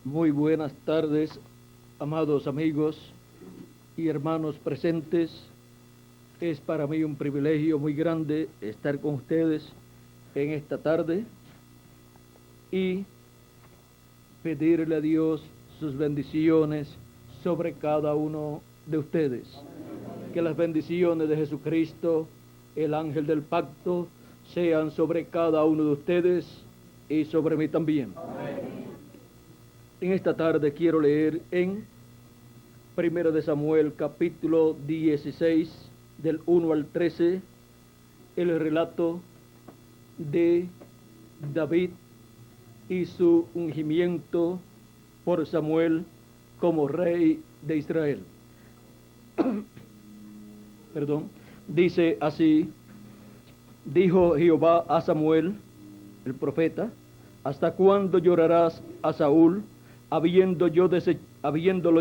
Muy buenas tardes, amados amigos y hermanos presentes. Es para mí un privilegio muy grande estar con ustedes en esta tarde y pedirle a Dios sus bendiciones sobre cada uno de ustedes. Que las bendiciones de Jesucristo, el ángel del pacto, sean sobre cada uno de ustedes y sobre mí también. Amén. En esta tarde quiero leer en 1 de Samuel capítulo 16 del 1 al 13 el relato de David y su ungimiento por Samuel como rey de Israel. Dice así: dijo Jehová a Samuel, el profeta: ¿hasta cuándo llorarás a Saúl, habiéndolo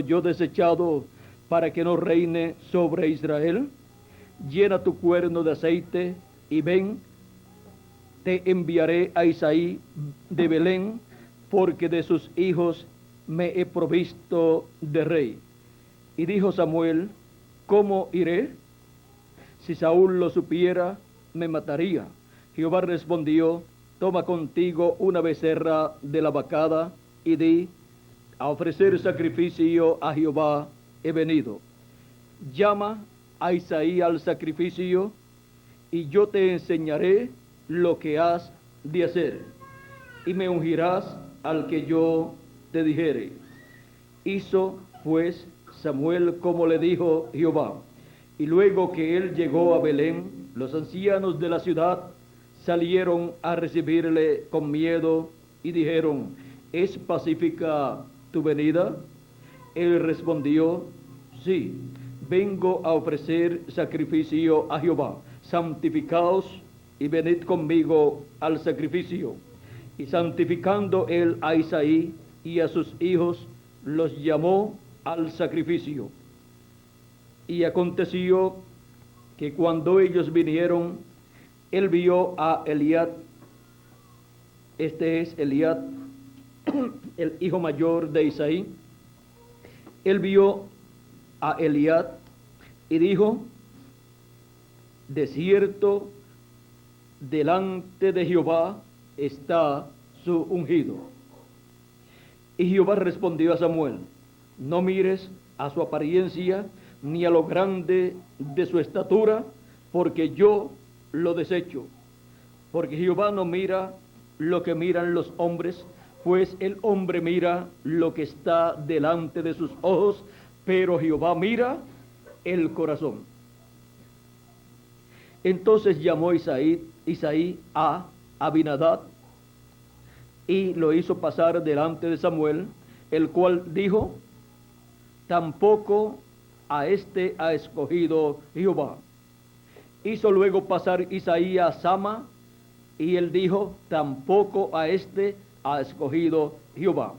yo desechado para que no reine sobre Israel? Llena tu cuerno de aceite y ven, te enviaré a Isaí de Belén, porque de sus hijos me he provisto de rey. Y dijo Samuel: ¿cómo iré? Si Saúl lo supiera, me mataría. Jehová respondió: toma contigo una becerra de la vacada y di: a ofrecer sacrificio a Jehová he venido. Llama a Isaí al sacrificio y yo te enseñaré lo que has de hacer, y me ungirás al que yo te dijere. Hizo pues Samuel como le dijo Jehová. Y luego que él llegó a Belén, los ancianos de la ciudad salieron a recibirle con miedo y dijeron: ¿es pacífica tu venida? Él respondió: sí, vengo a ofrecer sacrificio a Jehová. Santificaos y venid conmigo al sacrificio. Y santificando él a Isaí y a sus hijos, los llamó al sacrificio. Y aconteció que cuando ellos vinieron, él vio a Eliab. Este es Eliab, el hijo mayor de Isaí. Él vio a Eliab y dijo: de cierto, delante de Jehová está su ungido. Y Jehová respondió a Samuel: no mires a su apariencia ni a lo grande de su estatura, porque yo lo desecho. Porque Jehová no mira lo que miran los hombres, pues el hombre mira lo que está delante de sus ojos, pero Jehová mira el corazón. Entonces llamó Isaí a Abinadab y lo hizo pasar delante de Samuel, el cual dijo: tampoco a este ha escogido Jehová. Hizo luego pasar Isaí a Sama, y él dijo: tampoco a este ha escogido Jehová.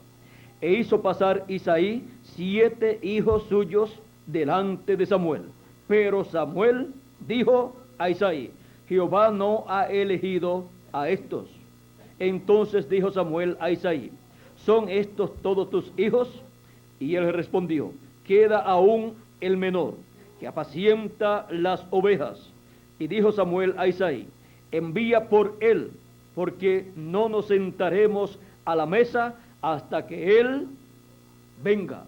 E hizo pasar Isaí 7 hijos suyos delante de Samuel. Pero Samuel dijo a Isaí: Jehová no ha elegido a estos. Entonces dijo Samuel a Isaí: ¿son estos todos tus hijos? Y él respondió: queda aún el menor, que apacienta las ovejas. Y dijo Samuel a Isaí: envía por él, porque no nos sentaremos a la mesa hasta que él venga.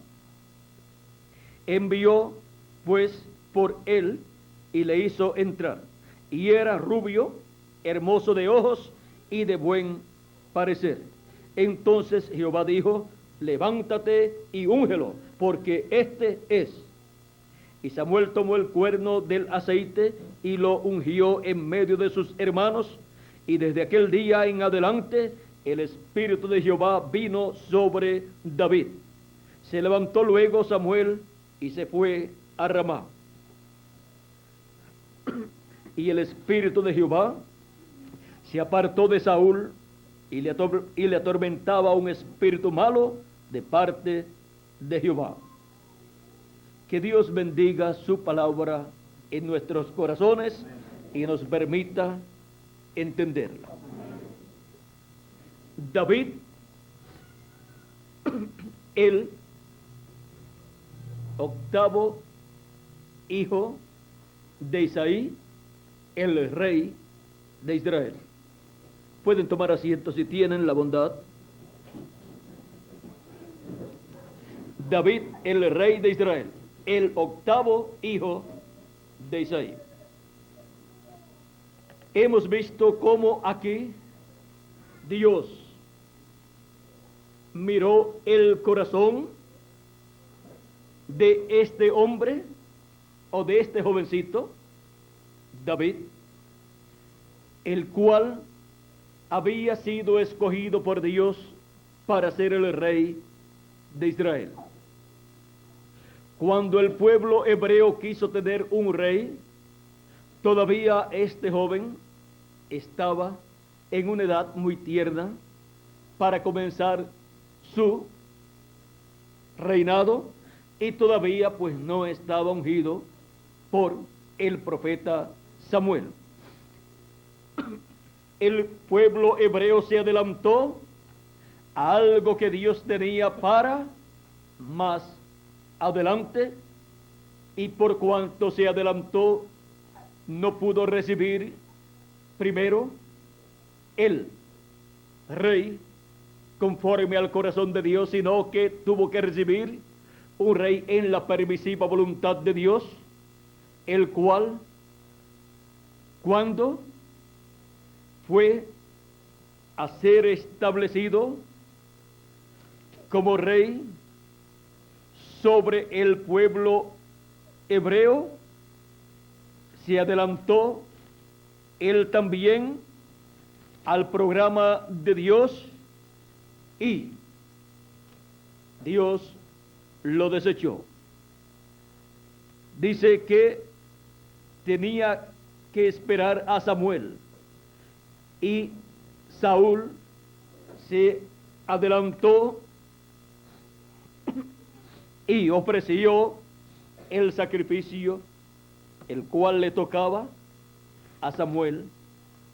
Envió pues por él y le hizo entrar. Y era rubio, hermoso de ojos y de buen parecer. Entonces Jehová dijo: levántate y úngelo, porque este es. Y Samuel tomó el cuerno del aceite y lo ungió en medio de sus hermanos. Y desde aquel día en adelante el Espíritu de Jehová vino sobre David. Se levantó luego Samuel y se fue a Ramá. Y el Espíritu de Jehová se apartó de Saúl y le atormentaba un espíritu malo de parte de Jehová. Que Dios bendiga su palabra en nuestros corazones y nos permita entenderla. David el octavo hijo de Isaí, el rey de Israel. Pueden tomar asiento si tienen la bondad. David, el rey de Israel, el octavo hijo de Isaí. Hemos visto cómo aquí Dios miró el corazón de este hombre o de este jovencito, David, el cual había sido escogido por Dios para ser el rey de Israel. Cuando el pueblo hebreo quiso tener un rey, todavía este joven estaba en una edad muy tierna para comenzar su reinado, y todavía pues no estaba ungido por el profeta Samuel. El pueblo hebreo se adelantó a algo que Dios tenía para más adelante, y por cuanto se adelantó, no pudo recibir primero el rey conforme al corazón de Dios, sino que tuvo que recibir un rey en la permisiva voluntad de Dios, el cual, cuando fue a ser establecido como rey sobre el pueblo hebreo, se adelantó él también al programa de Dios, y Dios lo desechó. Dice que tenía que esperar a Samuel, y Saúl se adelantó y ofreció el sacrificio, el cual le tocaba a Samuel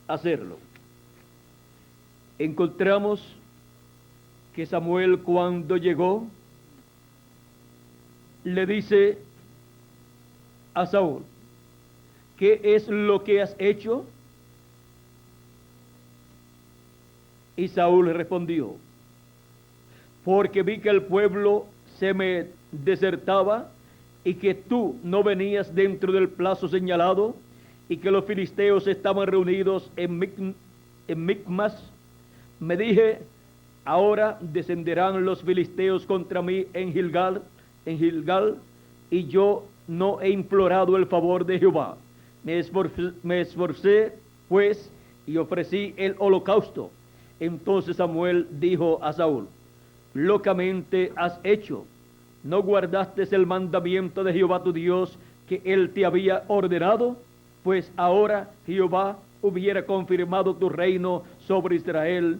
hacerlo. Encontramos que Samuel, cuando llegó, le dice a Saúl: ¿qué es lo que has hecho? Y Saúl respondió: porque vi que el pueblo se me desertaba, y que tú no venías dentro del plazo señalado, y que los filisteos estaban reunidos en Micmas. Me dije: ahora descenderán los filisteos contra mí en Gilgal, y yo no he implorado el favor de Jehová. Me esforcé pues y ofrecí el holocausto. Entonces Samuel dijo a Saúl: locamente has hecho. ¿No guardaste el mandamiento de Jehová tu Dios que él te había ordenado? Pues ahora Jehová hubiera confirmado tu reino sobre Israel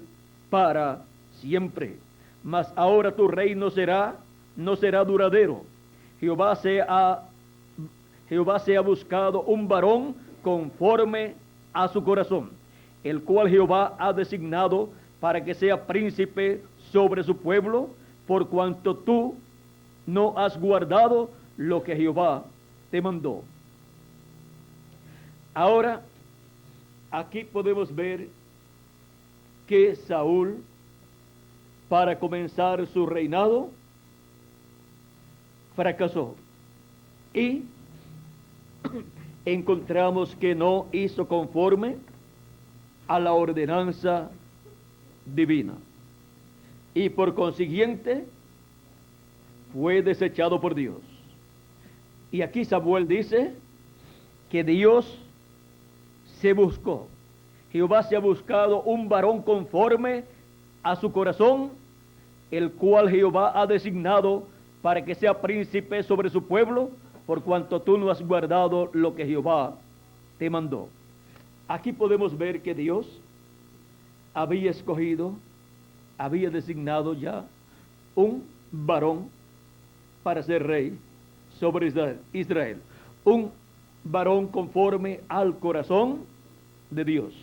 para siempre. Mas ahora tu reino no será duradero. Jehová se ha buscado un varón conforme a su corazón, el cual Jehová ha designado para que sea príncipe sobre su pueblo, por cuanto tú no has guardado lo que Jehová te mandó. Ahora, aquí podemos ver que Saúl, para comenzar su reinado, fracasó, y encontramos que no hizo conforme a la ordenanza divina, y por consiguiente fue desechado por Dios. Y aquí Samuel dice que Dios se buscó, Jehová se ha buscado un varón conforme a su corazón, el cual Jehová ha designado para que sea príncipe sobre su pueblo, por cuanto tú no has guardado lo que Jehová te mandó. Aquí podemos ver que Dios había escogido, había designado ya un varón para ser rey sobre Israel, un varón conforme al corazón de Dios.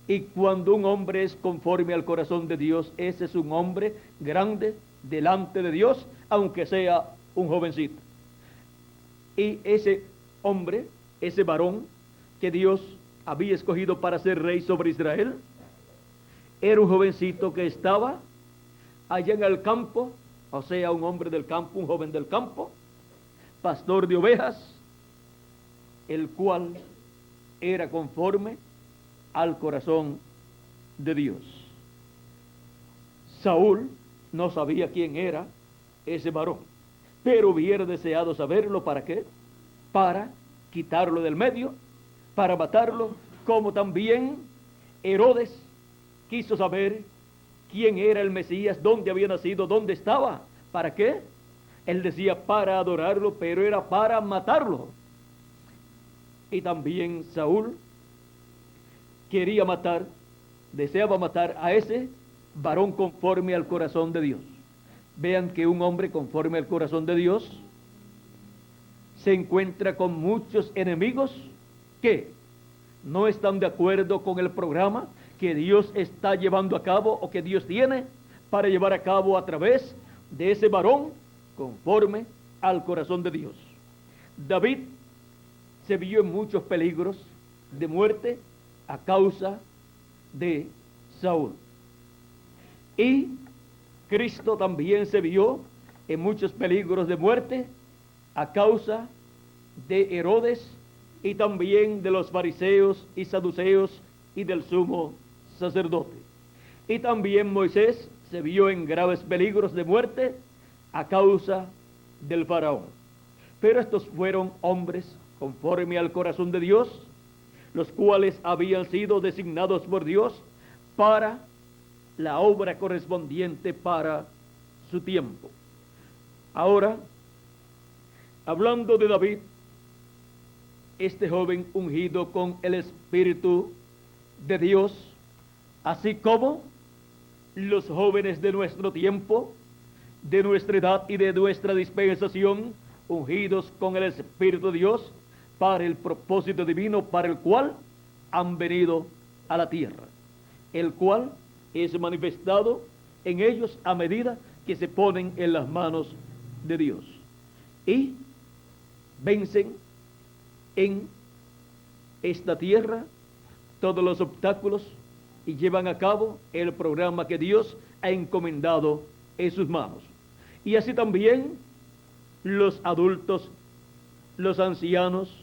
Y cuando un hombre es conforme al corazón de Dios, ese es un hombre grande delante de Dios, aunque sea un jovencito. Y ese hombre, ese varón que Dios había escogido para ser rey sobre Israel, era un jovencito que estaba allá en el campo, o sea, un hombre del campo, un joven del campo, pastor de ovejas, el cual era conforme al corazón de Dios. Saúl no sabía quién era ese varón, pero hubiera deseado saberlo. ¿Para qué? Para quitarlo del medio, para matarlo, como también Herodes quiso saber quién era el Mesías, dónde había nacido, dónde estaba. ¿Para qué? Él decía para adorarlo, pero era para matarlo. Y también Saúl quería matar, deseaba matar a ese varón conforme al corazón de Dios. Vean que un hombre conforme al corazón de Dios se encuentra con muchos enemigos que no están de acuerdo con el programa que Dios está llevando a cabo o que Dios tiene para llevar a cabo a través de ese varón conforme al corazón de Dios. David se vio en muchos peligros de muerte a causa de Saúl. Y Cristo también se vio en muchos peligros de muerte a causa de Herodes y también de los fariseos y saduceos y del sumo sacerdote. Y también Moisés se vio en graves peligros de muerte a causa del faraón. Pero estos fueron hombres conforme al corazón de Dios, los cuales habían sido designados por Dios para la obra correspondiente para su tiempo. Ahora, hablando de David, este joven ungido con el Espíritu de Dios, así como los jóvenes de nuestro tiempo, de nuestra edad y de nuestra dispensación, ungidos con el Espíritu de Dios, para el propósito divino para el cual han venido a la tierra, el cual es manifestado en ellos a medida que se ponen en las manos de Dios y vencen en esta tierra todos los obstáculos y llevan a cabo el programa que Dios ha encomendado en sus manos. Y así también los adultos, los ancianos,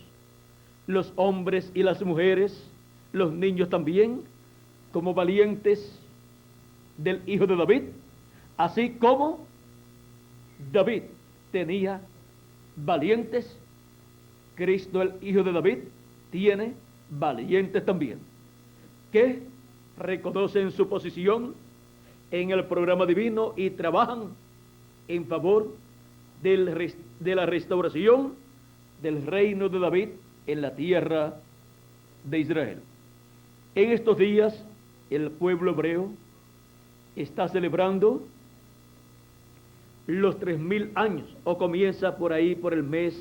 los hombres y las mujeres, los niños también, como valientes del hijo de David, así como David tenía valientes, Cristo el hijo de David tiene valientes también, que reconocen su posición en el programa divino y trabajan en favor de la restauración del reino de David en la tierra de Israel. En estos días el pueblo hebreo está celebrando los 3000 años, o comienza por ahí por el mes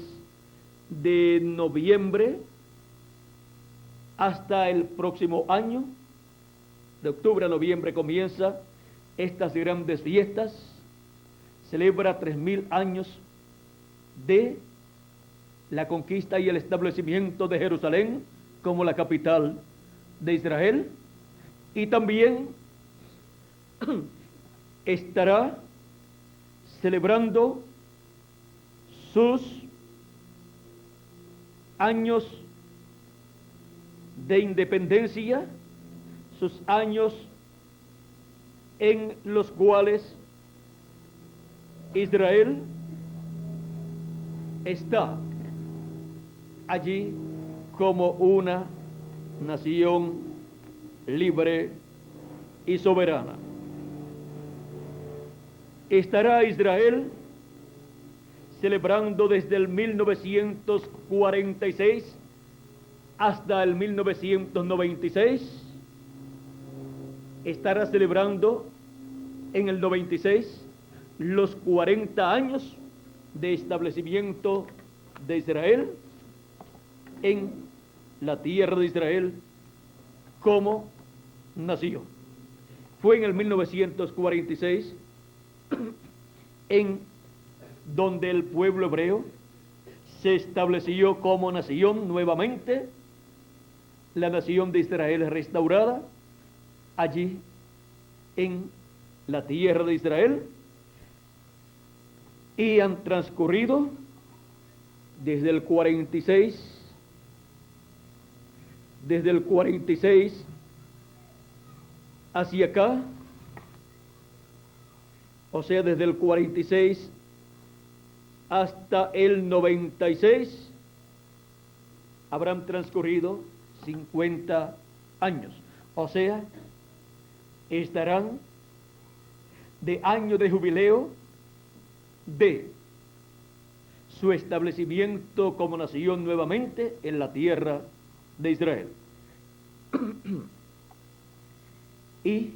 de noviembre hasta el próximo año, de octubre a noviembre comienza estas grandes fiestas, celebra 3000 años de la conquista y el establecimiento de Jerusalén como la capital de Israel, y también estará celebrando sus años de independencia, sus años en los cuales Israel está allí como una nación libre y soberana. Estará Israel celebrando desde el 1946 hasta el 1996. Estará celebrando en el 96 los 40 años de establecimiento de Israel en la tierra de Israel como nación. Fue en el 1946 en donde el pueblo hebreo se estableció como nación nuevamente, la nación de Israel restaurada, allí en la tierra de Israel, y han transcurrido desde el 46 hacia acá, o sea, desde el 46 hasta el 96, habrán transcurrido 50 años. O sea, estarán de año de jubileo de su establecimiento como nación nuevamente en la tierra de Israel. Y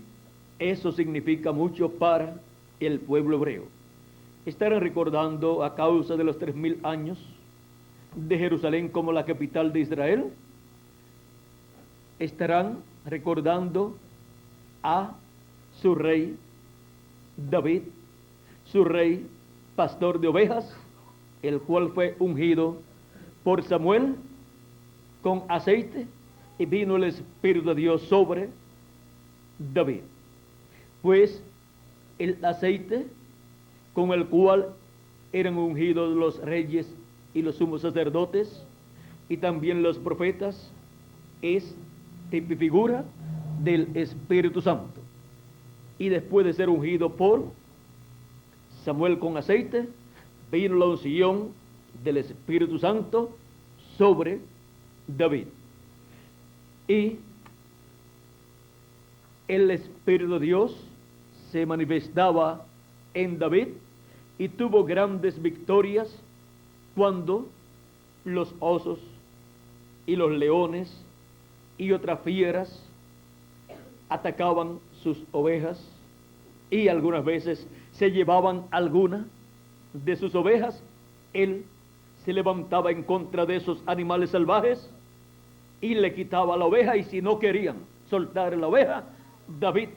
eso significa mucho para el pueblo hebreo. Estarán recordando, a causa de los 3000 años de Jerusalén como la capital de Israel, estarán recordando a su rey David, su rey pastor de ovejas, el cual fue ungido por Samuel con aceite, y vino el Espíritu de Dios sobre David. Pues el aceite con el cual eran ungidos los reyes y los sumos sacerdotes y también los profetas es figura del Espíritu Santo. Y después de ser ungido por Samuel con aceite, vino la unción del Espíritu Santo sobre David. Y el Espíritu de Dios se manifestaba en David y tuvo grandes victorias cuando los osos y los leones y otras fieras atacaban sus ovejas, y algunas veces se llevaban alguna de sus ovejas. Él se levantaba en contra de esos animales salvajes y le quitaba la oveja, y si no querían soltar la oveja, David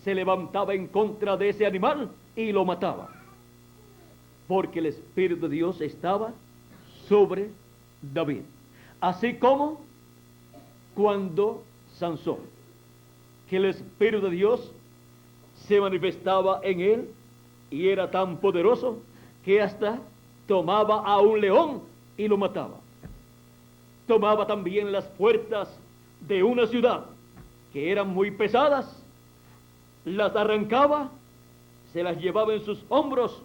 se levantaba en contra de ese animal y lo mataba, porque el Espíritu de Dios estaba sobre David. Así como cuando Sansón, que el Espíritu de Dios se manifestaba en él y era tan poderoso que hasta tomaba a un león y lo mataba. Tomaba también las puertas de una ciudad que eran muy pesadas, las arrancaba, se las llevaba en sus hombros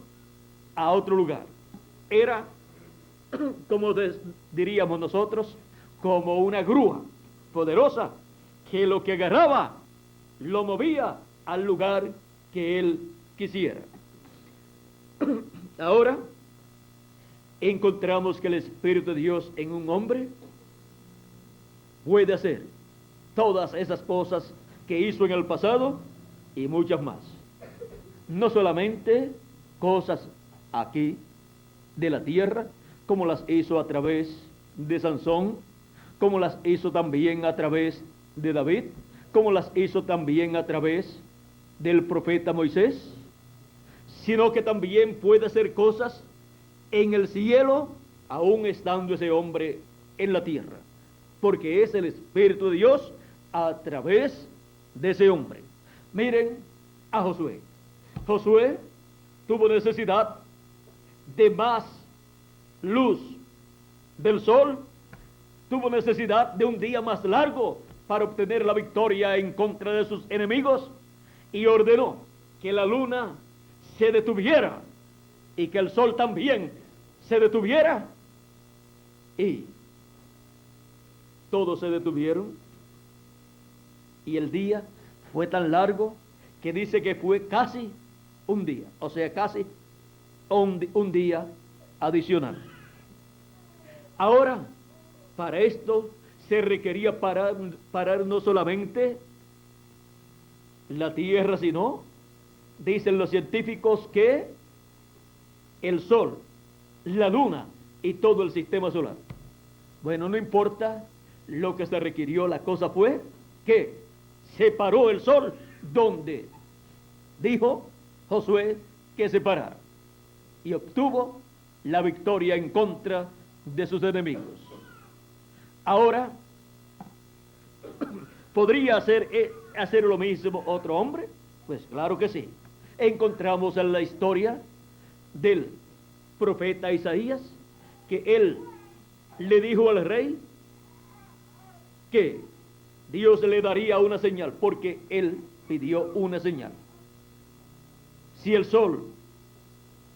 a otro lugar. Era, como diríamos nosotros, como una grúa poderosa que lo que agarraba lo movía al lugar que él quisiera. Ahora encontramos que el Espíritu de Dios en un hombre puede hacer todas esas cosas que hizo en el pasado y muchas más. No solamente cosas aquí de la tierra, como las hizo a través de Sansón, como las hizo también a través de David, como las hizo también a través del profeta Moisés, sino que también puede hacer cosas en el cielo, aún estando ese hombre en la tierra, porque es el Espíritu de Dios a través de ese hombre. Miren a Josué. Josué tuvo necesidad de más luz del sol, tuvo necesidad de un día más largo para obtener la victoria en contra de sus enemigos, y ordenó que la luna se detuviera y que el sol también se detuviera, y todos se detuvieron, y el día fue tan largo que dice que fue casi un día, o sea, casi un día adicional. Ahora, para esto se requería parar no solamente la tierra, sino, dicen los científicos, que el sol, la luna y todo el sistema solar. Bueno, no importa lo que se requirió, la cosa fue que se paró el sol donde dijo Josué que se parara. y obtuvo la victoria en contra de sus enemigos. Ahora, ¿podría hacer lo mismo otro hombre? Pues claro que sí. Encontramos en la historia del profeta Isaías que él le dijo al rey que Dios le daría una señal, porque él pidió una señal. Si el sol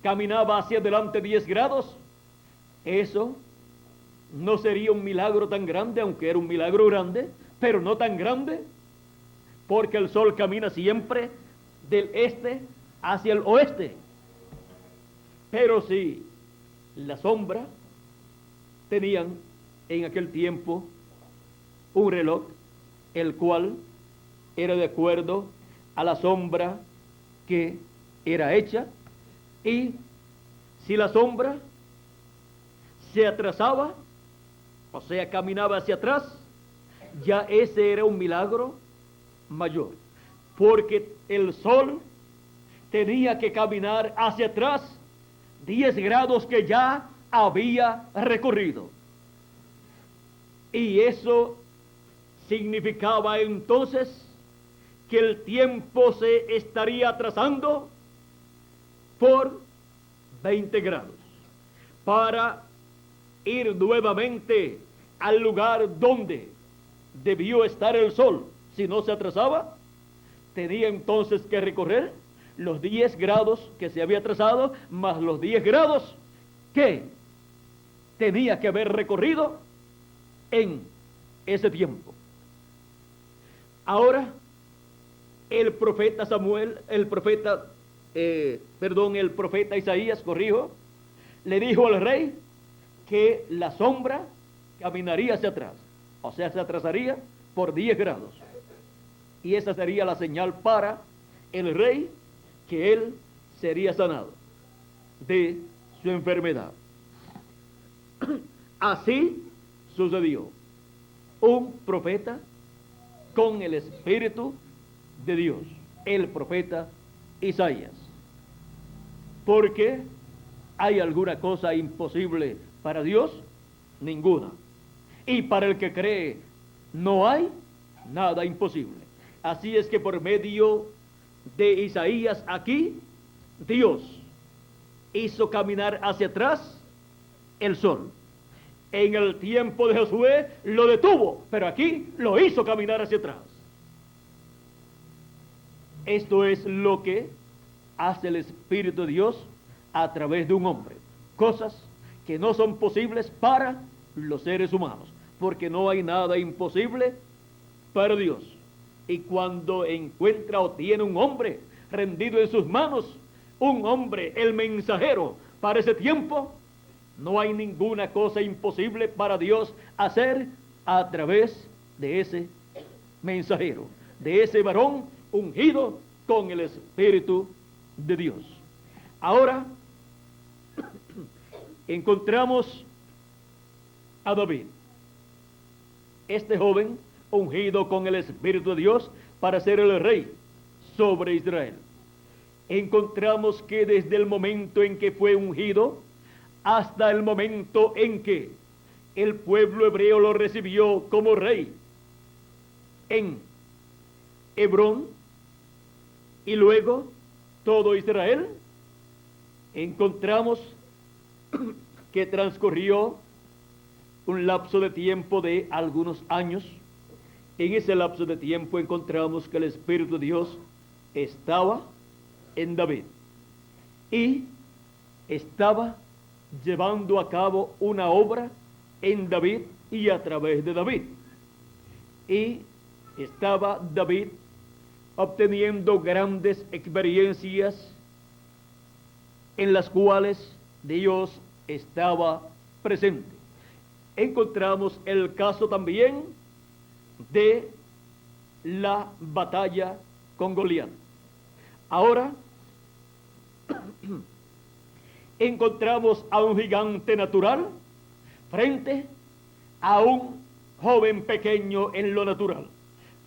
caminaba hacia adelante 10 grados, eso no sería un milagro tan grande, aunque era un milagro grande, pero no tan grande, porque el sol camina siempre del este hacia el oeste. Pero si la sombra tenían en aquel tiempo un reloj, el cual era de acuerdo a la sombra que era hecha, y si la sombra se atrasaba, o sea, caminaba hacia atrás, ya ese era un milagro mayor, porque el sol tenía que caminar hacia atrás 10 grados que ya había recorrido. Y eso significaba entonces que el tiempo se estaría atrasando por 20 grados para ir nuevamente al lugar donde debió estar el sol. Si no se atrasaba, tenía entonces que recorrer los 10 grados que se había atrasado, más los 10 grados que tenía que haber recorrido en ese tiempo. Ahora, el profeta Isaías, le dijo al rey que la sombra caminaría hacia atrás, o sea, se atrasaría por 10 grados. Y esa sería la señal para el rey, que él sería sanado de su enfermedad. Así sucedió. Un profeta con el Espíritu de Dios, el profeta Isaías. Porque ¿hay alguna cosa imposible para Dios? Ninguna. Y para el que cree, no hay nada imposible. Así es que por medio de Isaías aquí, Dios hizo caminar hacia atrás el sol. En el tiempo de Josué lo detuvo, pero aquí lo hizo caminar hacia atrás. Esto es lo que hace el Espíritu de Dios a través de un hombre. Cosas que no son posibles para los seres humanos, porque no hay nada imposible para Dios. Y cuando encuentra o tiene un hombre rendido en sus manos, un hombre, el mensajero para ese tiempo, no hay ninguna cosa imposible para Dios hacer a través de ese mensajero, de ese varón ungido con el Espíritu de Dios. Ahora encontramos a David, este joven ungido con el Espíritu de Dios para ser el rey sobre Israel. Encontramos que desde el momento en que fue ungido hasta el momento en que el pueblo hebreo lo recibió como rey en Hebrón, y luego todo Israel, encontramos que transcurrió un lapso de tiempo de algunos años. En ese lapso de tiempo encontramos que el Espíritu de Dios estaba en David y estaba llevando a cabo una obra en David y a través de David. Y estaba David obteniendo grandes experiencias en las cuales Dios estaba presente. Encontramos el caso también de la batalla con Goliat. Ahora encontramos a un gigante natural frente a un joven pequeño en lo natural,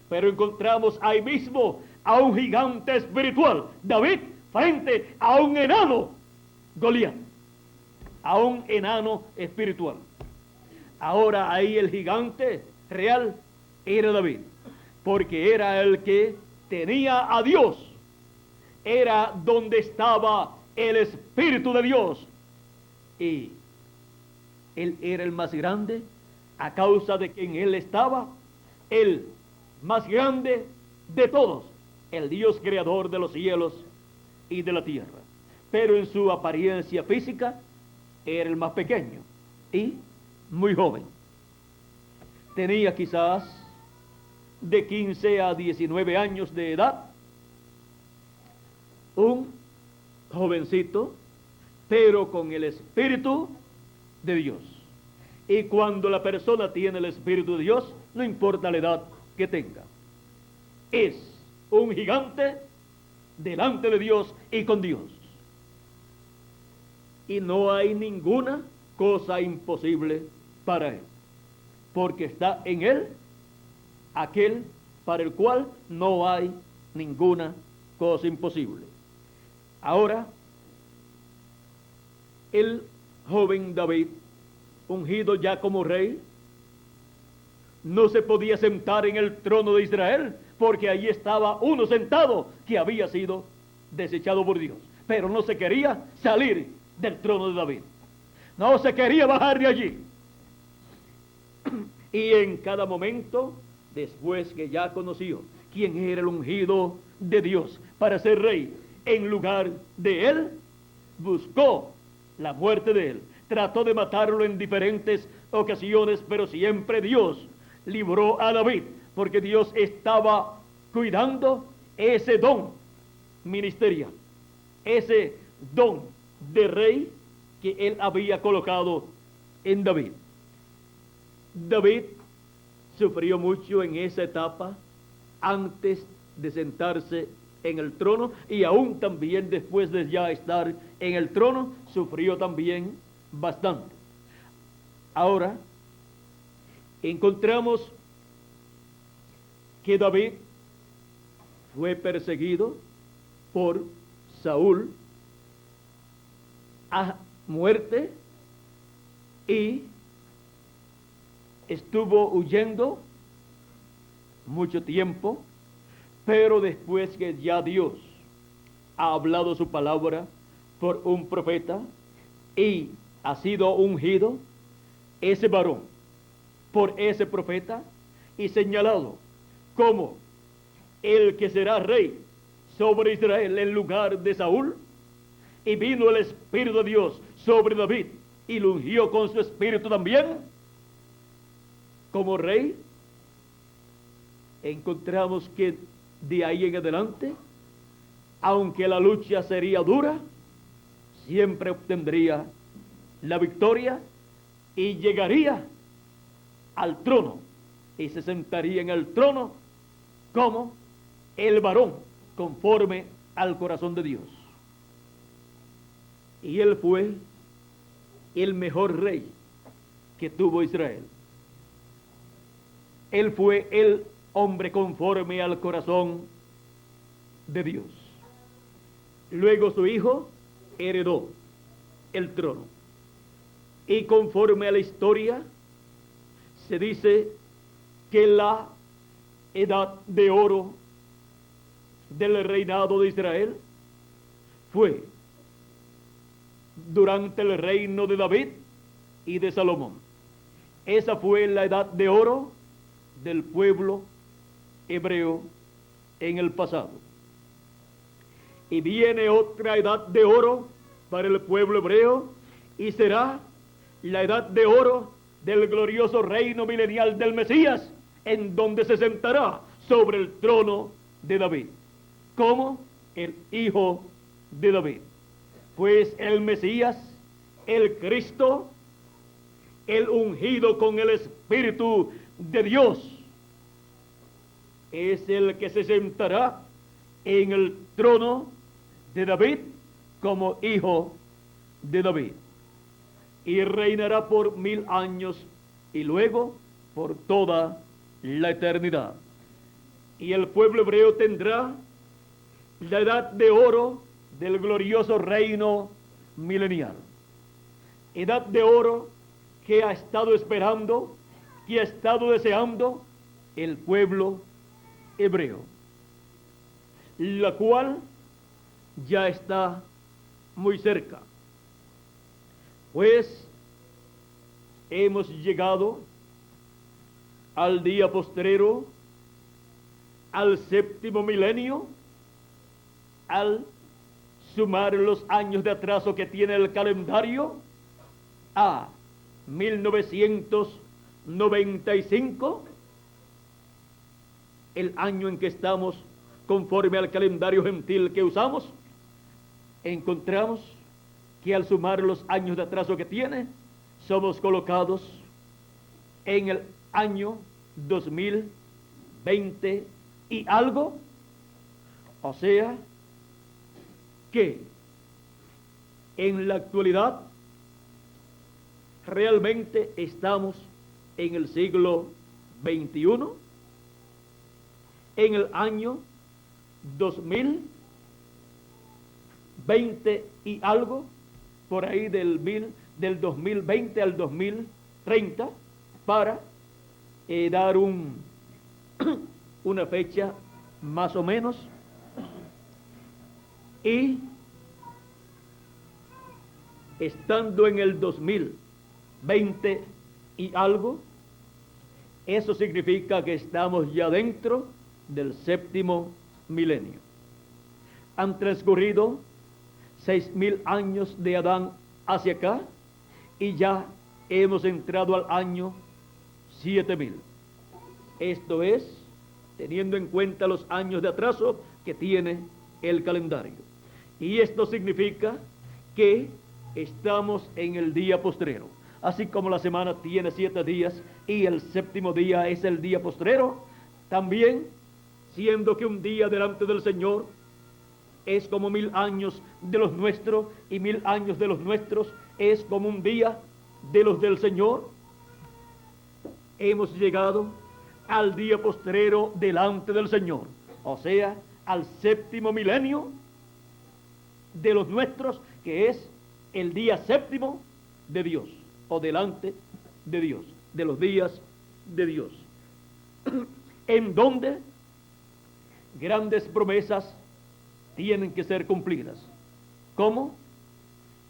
pero encontramos ahí mismo a un gigante espiritual, David, frente a un enano Goliat, a un enano espiritual. Ahora ahí el gigante real era David, porque era el que tenía a Dios, era donde estaba el Espíritu de Dios, y él era el más grande a causa de que en él estaba el más grande de todos, el Dios creador de los cielos y de la tierra. Pero en su apariencia física era el más pequeño y muy joven. Tenía quizás de 15 a 19 años de edad, un jovencito, pero con el Espíritu de Dios. Y cuando la persona tiene el Espíritu de Dios, no importa la edad que tenga, es un gigante delante de Dios y con Dios. Y no hay ninguna cosa imposible para él, porque está en él aquel para el cual no hay ninguna cosa imposible. Ahora, el joven David, ungido ya como rey, no se podía sentar en el trono de Israel, porque allí estaba uno sentado que había sido desechado por Dios, pero no se quería salir del trono de David, no se quería bajar de allí. Y en cada momento, después que ya conoció quién era el ungido de Dios para ser rey en lugar de él, buscó la muerte de él, trató de matarlo en diferentes ocasiones, pero siempre Dios libró a David, porque Dios estaba cuidando ese don ministerial, ese don de rey que él había colocado en David. David sufrió mucho en esa etapa antes de sentarse en el trono, y aún también después de ya estar en el trono, sufrió también bastante. Ahora encontramos que David fue perseguido por Saúl a muerte y estuvo huyendo mucho tiempo, pero después que ya Dios ha hablado su palabra por un profeta y ha sido ungido ese varón por ese profeta y señalado como el que será rey sobre Israel en lugar de Saúl, y vino el Espíritu de Dios sobre David y lo ungió con su espíritu también como rey, encontramos que de ahí en adelante, aunque la lucha sería dura, siempre obtendría la victoria y llegaría al trono y se sentaría en el trono como el varón conforme al corazón de Dios. Y él fue el mejor rey que tuvo Israel. Él fue el hombre conforme al corazón de Dios. Luego su hijo heredó el trono. Y conforme a la historia, se dice que la edad de oro del reinado de Israel fue durante el reino de David y de Salomón. Esa fue la edad de oro del pueblo hebreo en el pasado. Y viene otra edad de oro para el pueblo hebreo, y será la edad de oro del glorioso reino milenial del Mesías, en donde se sentará sobre el trono de David, como el hijo de David. Pues el Mesías, el Cristo, el ungido con el Espíritu de Dios, es el que se sentará en el trono de David como hijo de David, y reinará por 1000 años y luego por toda la eternidad. Y el pueblo hebreo tendrá la edad de oro del glorioso reino milenial. Edad de oro que ha estado esperando, que ha estado deseando el pueblo hebreo, la cual ya está muy cerca, pues hemos llegado al día postrero, al séptimo milenio, al sumar los años de atraso que tiene el calendario a 1995, el año en que estamos conforme al calendario gentil que usamos, encontramos que al sumar los años de atraso que tiene, somos colocados en el año 2020 y algo. O sea que en la actualidad realmente estamos en el siglo XXI, en el año 2020 y algo, por ahí del 2020 al 2030, para dar una fecha más o menos. Y estando en el 2020 y algo, eso significa que estamos ya dentro del séptimo milenio. Han transcurrido 6.000 años de Adán hacia acá y ya hemos entrado al año 7.000. Esto es, teniendo en cuenta los años de atraso que tiene el calendario. Y esto significa que estamos en el día postrero. Así como la semana tiene 7 días y el séptimo día es el día postrero, también, siendo que un día delante del Señor es como 1.000 años de los nuestros y 1.000 años de los nuestros es como un día de los del Señor, hemos llegado al día postrero delante del Señor, o sea, al séptimo milenio de los nuestros, que es el día séptimo de Dios, o delante de Dios, de los días de Dios, en donde grandes promesas tienen que ser cumplidas, como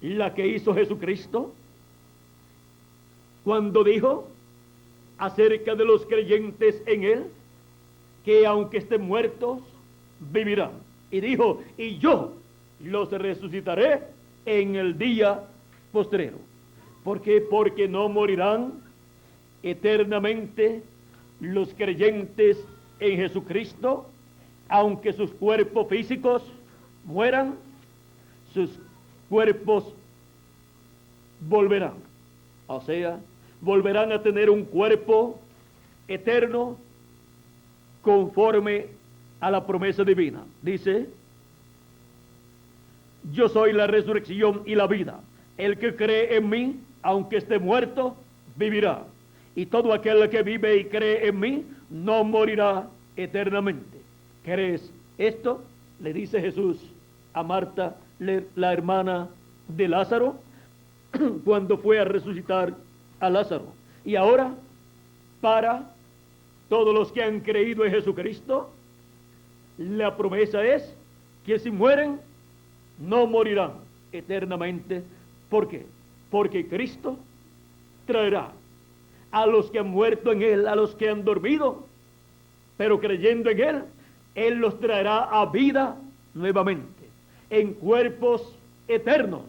la que hizo Jesucristo cuando dijo acerca de los creyentes en Él, que aunque estén muertos, vivirán. Y dijo, y yo los resucitaré en el día postrero. ¿Por qué? Porque no morirán eternamente los creyentes en Jesucristo, aunque sus cuerpos físicos mueran, sus cuerpos volverán. O sea, volverán a tener un cuerpo eterno conforme a la promesa divina. Dice, yo soy la resurrección y la vida. El que cree en mí, aunque esté muerto, vivirá. Y todo aquel que vive y cree en mí, no morirá eternamente. ¿Crees esto? Le dice Jesús a Marta, la hermana de Lázaro, cuando fue a resucitar a Lázaro. Y ahora, para todos los que han creído en Jesucristo, la promesa es que si mueren, no morirán eternamente. ¿Por qué? Porque Cristo traerá a los que han muerto en Él, a los que han dormido, pero creyendo en Él, Él los traerá a vida nuevamente, en cuerpos eternos.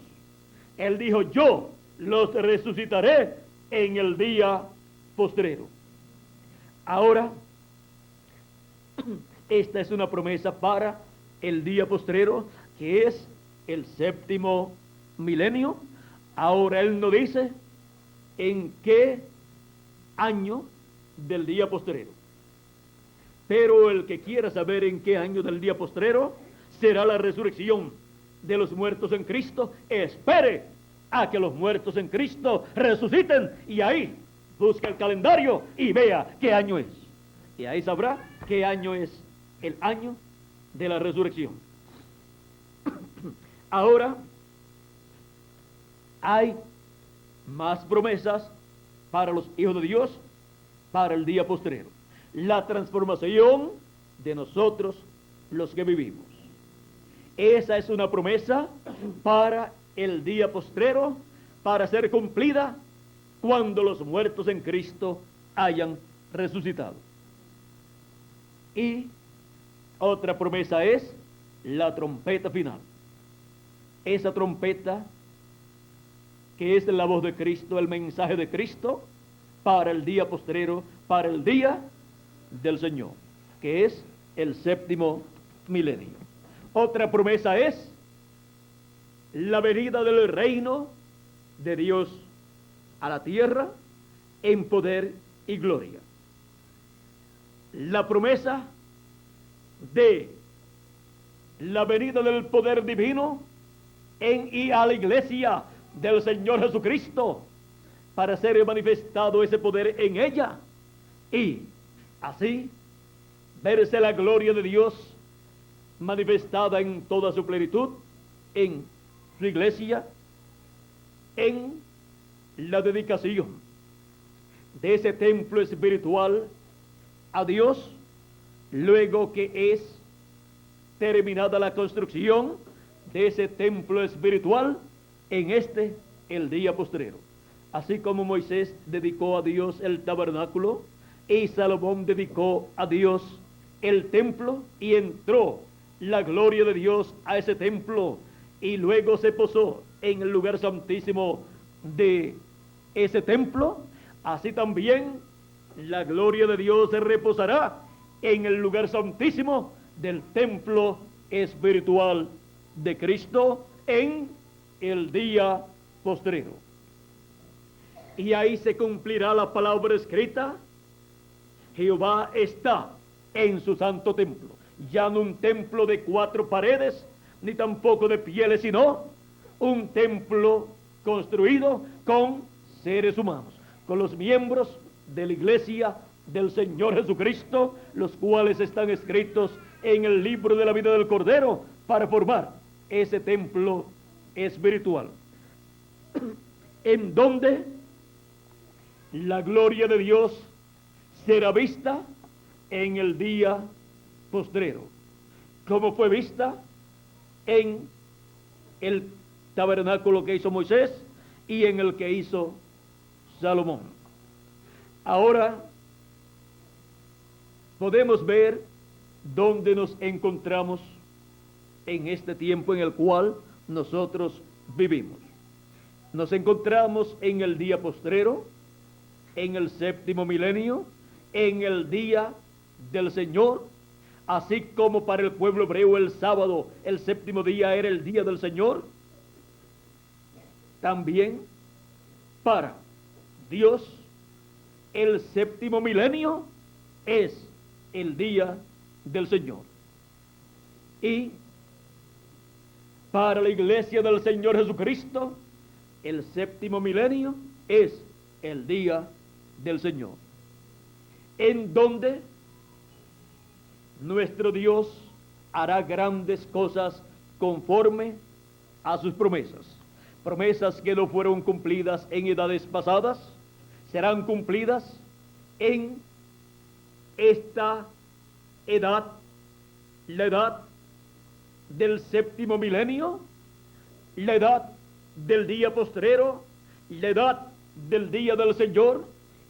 Él dijo, yo los resucitaré en el día postrero. Ahora, esta es una promesa para el día postrero, que es el séptimo milenio. Ahora Él nos dice en qué año del día postrero. Pero el que quiera saber en qué año del día postrero será la resurrección de los muertos en Cristo, espere a que los muertos en Cristo resuciten, y ahí busca el calendario y vea qué año es. Y ahí sabrá qué año es el año de la resurrección. Ahora, hay más promesas para los hijos de Dios para el día postrero. La transformación de nosotros los que vivimos. Esa es una promesa para el día postrero, para ser cumplida cuando los muertos en Cristo hayan resucitado. Y otra promesa es la trompeta final. Esa trompeta que es la voz de Cristo, el mensaje de Cristo para el día postrero, para el día del Señor, que es el séptimo milenio. Otra promesa es la venida del reino de Dios a la tierra en poder y gloria. La promesa de la venida del poder divino en y a la iglesia del Señor Jesucristo, para ser manifestado ese poder en ella, y así verse la gloria de Dios manifestada en toda su plenitud en su iglesia, en la dedicación de ese templo espiritual a Dios, luego que es terminada la construcción de ese templo espiritual en el día postrero. Así como Moisés dedicó a Dios el tabernáculo y Salomón dedicó a Dios el templo, y entró la gloria de Dios a ese templo y luego se posó en el lugar santísimo de ese templo, así también la gloria de Dios se reposará en el lugar santísimo del templo espiritual de Cristo en el día postrero. Y ahí se cumplirá la palabra escrita: Jehová está en su santo templo, ya no un templo de 4 paredes, ni tampoco de pieles, sino un templo construido con seres humanos, con los miembros de la iglesia del Señor Jesucristo, los cuales están escritos en el libro de la vida del Cordero para formar ese templo espiritual, en donde la gloria de Dios será vista en el día postrero, como fue vista en el tabernáculo que hizo Moisés y en el que hizo Salomón. Ahora podemos ver dónde nos encontramos en este tiempo en el cual nosotros vivimos. Nos encontramos en el día postrero, en el séptimo milenio, en el día del Señor, así como para el pueblo hebreo el sábado, el séptimo día, era el día del Señor. También para Dios el séptimo milenio es el día del Señor. Y para la iglesia del Señor Jesucristo, el séptimo milenio es el día del Señor, en donde nuestro Dios hará grandes cosas conforme a sus promesas. Promesas que no fueron cumplidas en edades pasadas, serán cumplidas en esta edad, la edad del séptimo milenio, la edad del día postrero, la edad del día del Señor,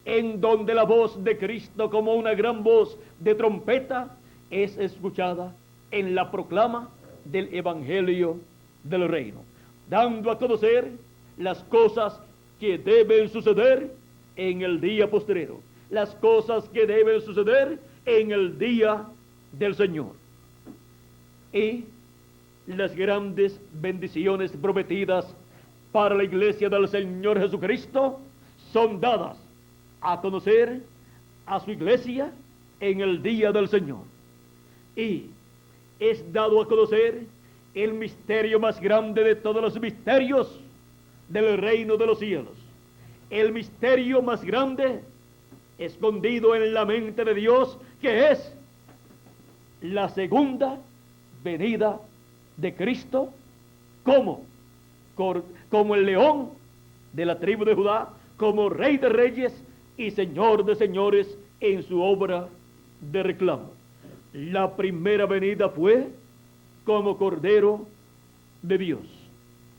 en donde la voz de Cristo, como una gran voz de trompeta, es escuchada en la proclama del evangelio del reino, dando a conocer las cosas que deben suceder en el día postrero, las cosas que deben suceder en el día del Señor. Y las grandes bendiciones prometidas para la iglesia del Señor Jesucristo son dadas a conocer a su iglesia en el día del Señor. Y es dado a conocer el misterio más grande de todos los misterios del reino de los cielos. El misterio más grande escondido en la mente de Dios, que es la segunda venida de Cristo como el león de la tribu de Judá, como Rey de reyes y Señor de señores en su obra de reclamo. La primera venida fue como Cordero de Dios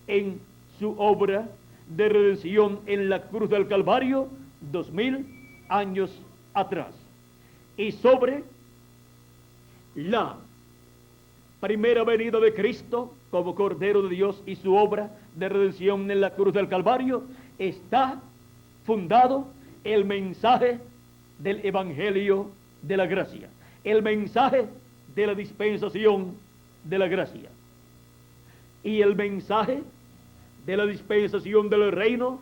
en su obra de redención en la cruz del Calvario 2000 años atrás. Y sobre la primera venida de Cristo como Cordero de Dios y su obra de redención en la cruz del Calvario está fundado el mensaje del Evangelio de la gracia, el mensaje de la dispensación de la gracia. Y el mensaje de la dispensación del reino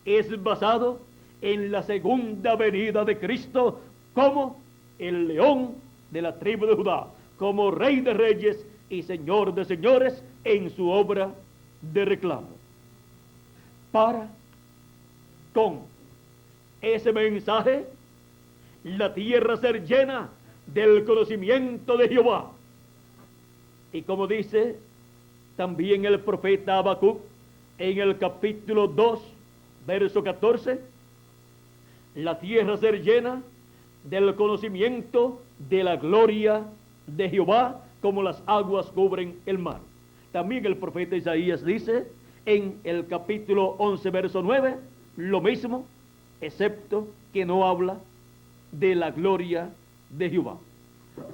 es basado en la segunda venida de Cristo como el león de la tribu de Judá, como Rey de reyes y Señor de señores en su obra de reclamo. Para con ese mensaje la tierra ser llena del conocimiento de Jehová. Y como dice también el profeta Habacuc en el capítulo 2, verso 14, la tierra ser llena del conocimiento de la gloria de Jehová, como las aguas cubren el mar. También el profeta Isaías dice en el capítulo 11, verso 9, lo mismo, excepto que no habla de la gloria de Jehová.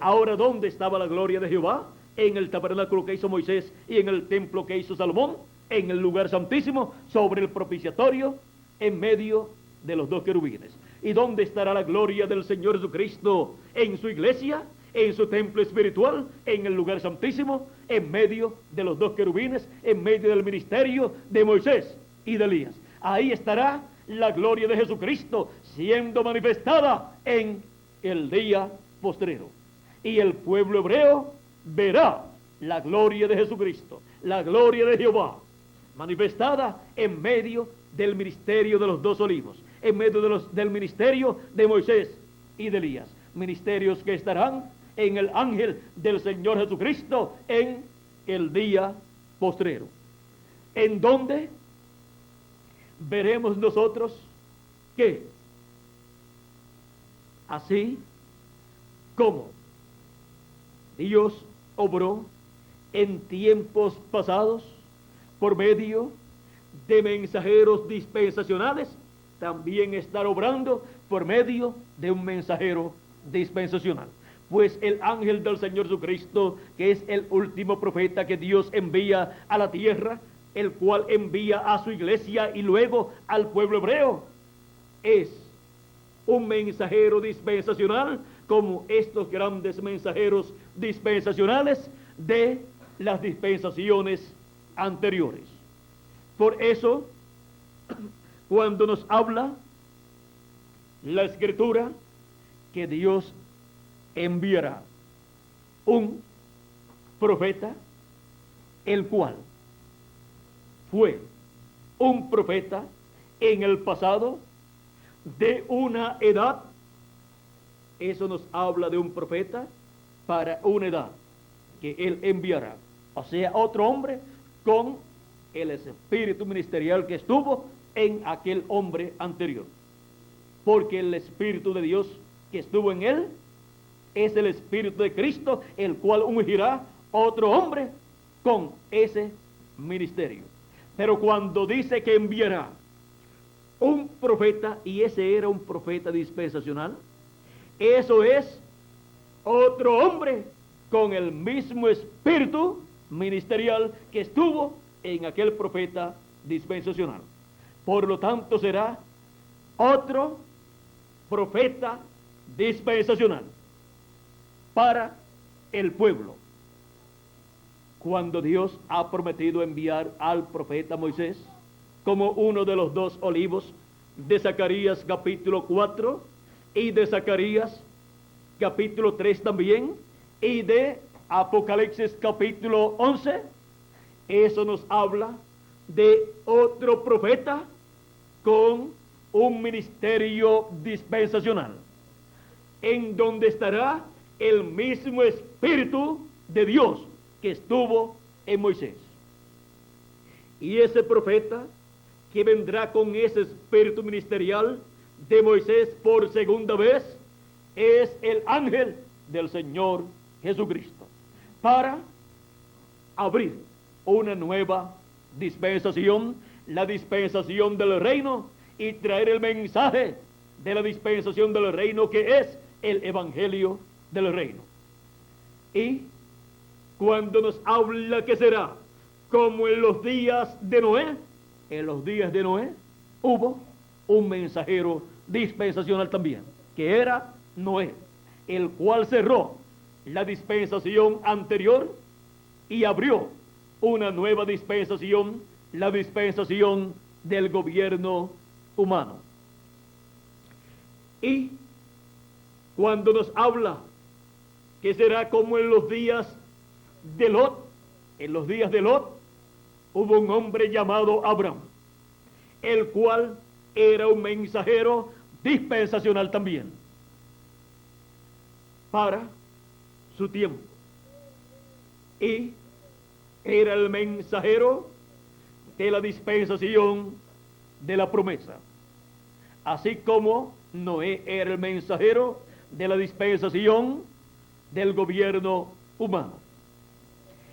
Ahora, ¿dónde estaba la gloria de Jehová? En el tabernáculo que hizo Moisés y en el templo que hizo Salomón, en el lugar santísimo, sobre el propiciatorio, en medio de los dos querubines. ¿Y dónde estará la gloria del Señor Jesucristo? En su iglesia, en su templo espiritual, en el lugar santísimo, en medio de los dos querubines, en medio del ministerio de Moisés y de Elías. Ahí estará la gloria de Jesucristo siendo manifestada en el día postrero. Y el pueblo hebreo verá la gloria de Jesucristo, la gloria de Jehová, manifestada en medio del ministerio de los dos olivos, en medio del ministerio de Moisés y de Elías. Ministerios que estarán en el ángel del Señor Jesucristo en el día postrero. En donde veremos nosotros que así como Dios obró en tiempos pasados por medio de mensajeros dispensacionales, también estará obrando por medio de un mensajero dispensacional. Pues el ángel del Señor Jesucristo, que es el último profeta que Dios envía a la tierra, el cual envía a su iglesia y luego al pueblo hebreo, es un mensajero dispensacional como estos grandes mensajeros dispensacionales de las dispensaciones anteriores. Por eso, cuando nos habla la Escritura que Dios enviará un profeta, el cual fue un profeta en el pasado de una edad, eso nos habla de un profeta para una edad que él enviará, o sea, otro hombre con el espíritu ministerial que estuvo en aquel hombre anterior, porque el espíritu de Dios que estuvo en él es el espíritu de Cristo, el cual ungirá otro hombre con ese ministerio. Pero cuando dice que enviará un profeta, y ese era un profeta dispensacional, eso es otro hombre con el mismo espíritu ministerial que estuvo en aquel profeta dispensacional. Por lo tanto, será otro profeta dispensacional para el pueblo. Cuando Dios ha prometido enviar al profeta Moisés como uno de los dos olivos de Zacarías capítulo 4 y de Zacarías capítulo 3 también y de Apocalipsis capítulo 11, eso nos habla de otro profeta con un ministerio dispensacional, en donde estará el mismo Espíritu de Dios que estuvo en Moisés. Y ese profeta que vendrá con ese espíritu ministerial de Moisés por segunda vez es el ángel del Señor Jesucristo, para abrir una nueva dispensación, la dispensación del reino, y traer el mensaje de la dispensación del reino, que es el evangelio del reino. Y cuando nos habla que será como en los días de Noé, en los días de Noé hubo un mensajero dispensacional también, que era Noé, el cual cerró la dispensación anterior y abrió una nueva dispensación, la dispensación del gobierno humano. Y cuando nos habla que será como en los días de Lot, en los días de Lot hubo un hombre llamado Abraham, el cual era un mensajero dispensacional también para su tiempo, y era el mensajero de la dispensación de la promesa, así como Noé era el mensajero de la dispensación del gobierno humano,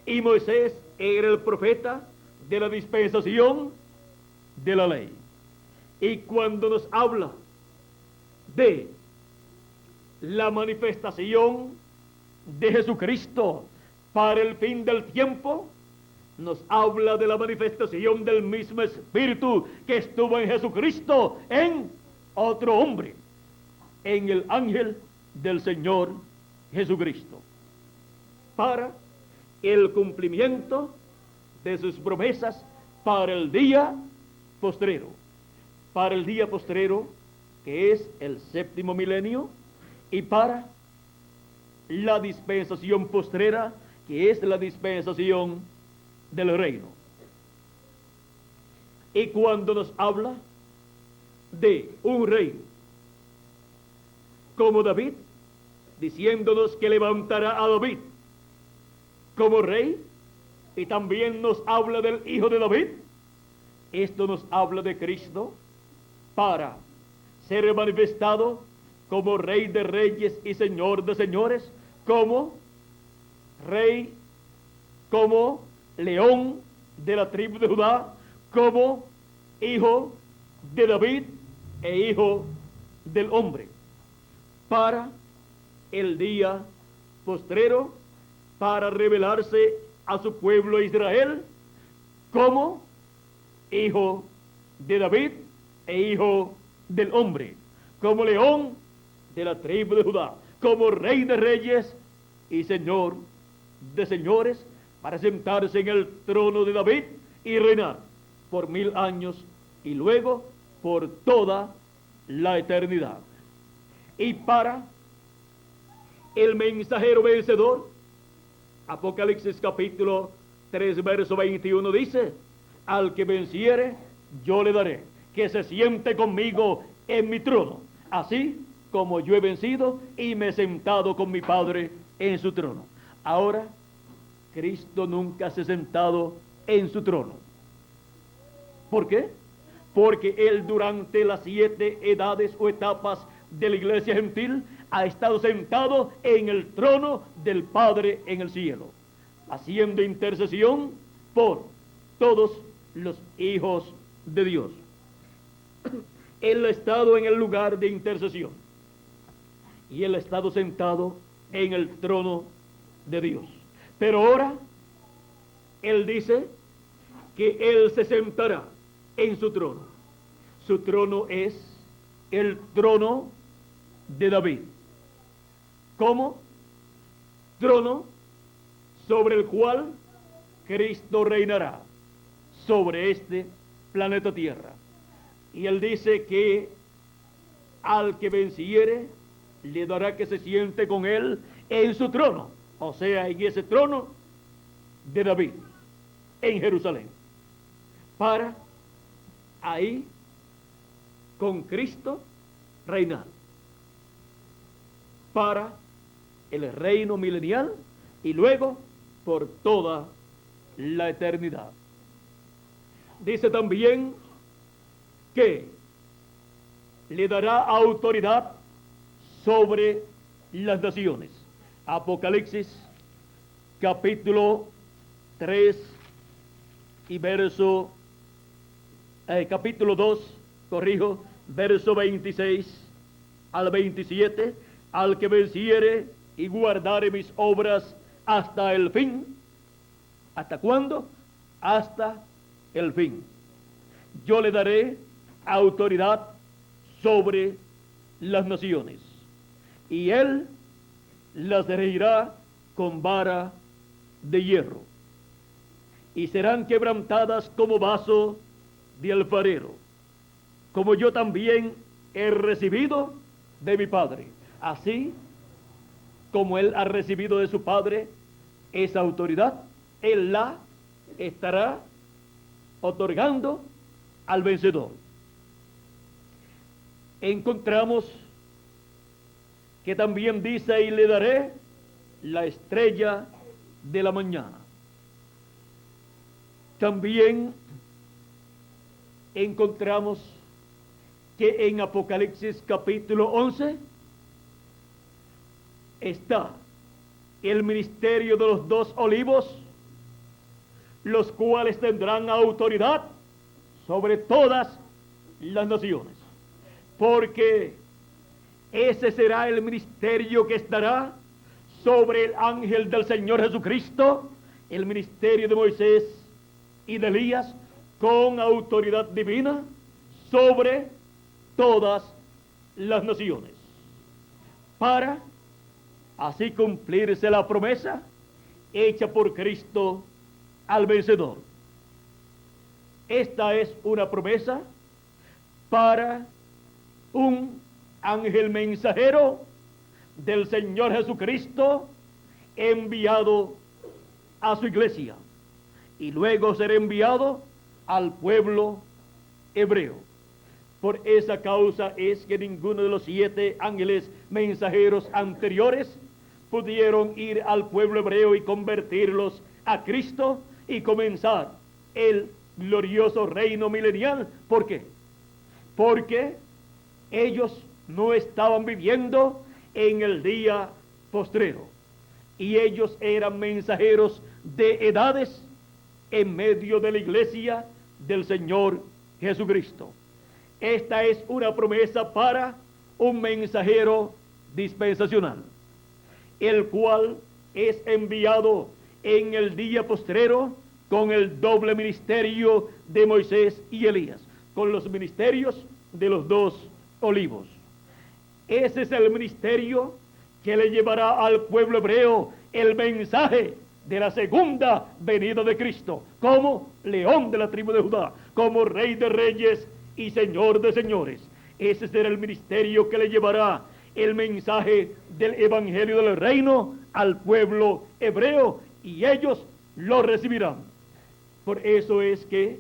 y Moisés era el profeta de la dispensación de la ley. Y cuando nos habla de la manifestación de Jesucristo para el fin del tiempo, nos habla de la manifestación del mismo Espíritu que estuvo en Jesucristo en otro hombre, en el ángel del Señor Jesucristo, para el cumplimiento de sus promesas para el día postrero, para el día postrero que es el séptimo milenio, y para la dispensación postrera que es la dispensación del reino. Y cuando nos habla de un rey como David, diciéndonos que levantará a David como rey, y también nos habla del hijo de David, esto nos habla de Cristo para ser manifestado como Rey de reyes y Señor de señores, como Rey, como León de la tribu de Judá, como Hijo de David e Hijo del hombre, para el día postrero, para revelarse a su pueblo Israel como Hijo de David e Hijo del hombre, como León de la tribu de Judá, como Rey de reyes y Señor de señores, para sentarse en el trono de David y reinar por 1000 años y luego por toda la eternidad. Y para el mensajero vencedor, Apocalipsis capítulo 3 verso 21 dice: al que venciere yo le daré que se siente conmigo en mi trono, así como yo he vencido y me he sentado con mi Padre en su trono. Ahora, Cristo nunca se ha sentado en su trono. ¿Por qué? Porque Él durante las 7 edades o etapas de la iglesia gentil ha estado sentado en el trono del Padre en el cielo, haciendo intercesión por todos los hijos de Dios. Él ha estado en el lugar de intercesión y Él ha estado sentado en el trono de Dios. Pero ahora Él dice que Él se sentará en su trono. Su trono es el trono de David, como trono sobre el cual Cristo reinará sobre este planeta Tierra. Y Él dice que al que venciere le dará que se siente con Él en su trono, o sea, en ese trono de David, en Jerusalén, para ahí con Cristo reinar, para el reino milenial y luego por toda la eternidad. Dice también que le dará autoridad sobre las naciones. Apocalipsis capítulo 3 y capítulo 2, verso 26 al 27, al que venciere y guardare mis obras hasta el fin. ¿Hasta cuándo? Hasta el fin. Yo le daré autoridad sobre las naciones, y él las regirá con vara de hierro, y serán quebrantadas como vaso de alfarero, como yo también he recibido de mi Padre. Así como él ha recibido de su Padre esa autoridad, él la estará otorgando al vencedor. Encontramos que también dice: y le daré la estrella de la mañana. También encontramos que en Apocalipsis capítulo 11 está el ministerio de los 2 olivos, los cuales tendrán autoridad sobre todas las naciones, porque ese será el ministerio que estará sobre el ángel del Señor Jesucristo, el ministerio de Moisés y de Elías, con autoridad divina sobre todas las naciones, para así cumplirse la promesa hecha por Cristo al vencedor. Esta es una promesa para un ángel mensajero del Señor Jesucristo, enviado a su iglesia, y luego será enviado al pueblo hebreo. Por esa causa es que ninguno de los 7 ángeles mensajeros anteriores pudieron ir al pueblo hebreo y convertirlos a Cristo y comenzar el glorioso reino milenial. ¿Por qué? Porque ellos no estaban viviendo en el día postrero, y ellos eran mensajeros de edades en medio de la iglesia del Señor Jesucristo. Esta es una promesa para un mensajero dispensacional, el cual es enviado en el día postrero con el doble ministerio de Moisés y Elías, con los ministerios de los 2 olivos. Ese es el ministerio que le llevará al pueblo hebreo el mensaje de la segunda venida de Cristo, como león de la tribu de Judá, como rey de reyes y señor de señores. Ese será el ministerio que le llevará el mensaje del evangelio del reino al pueblo hebreo, y ellos lo recibirán. Por eso es que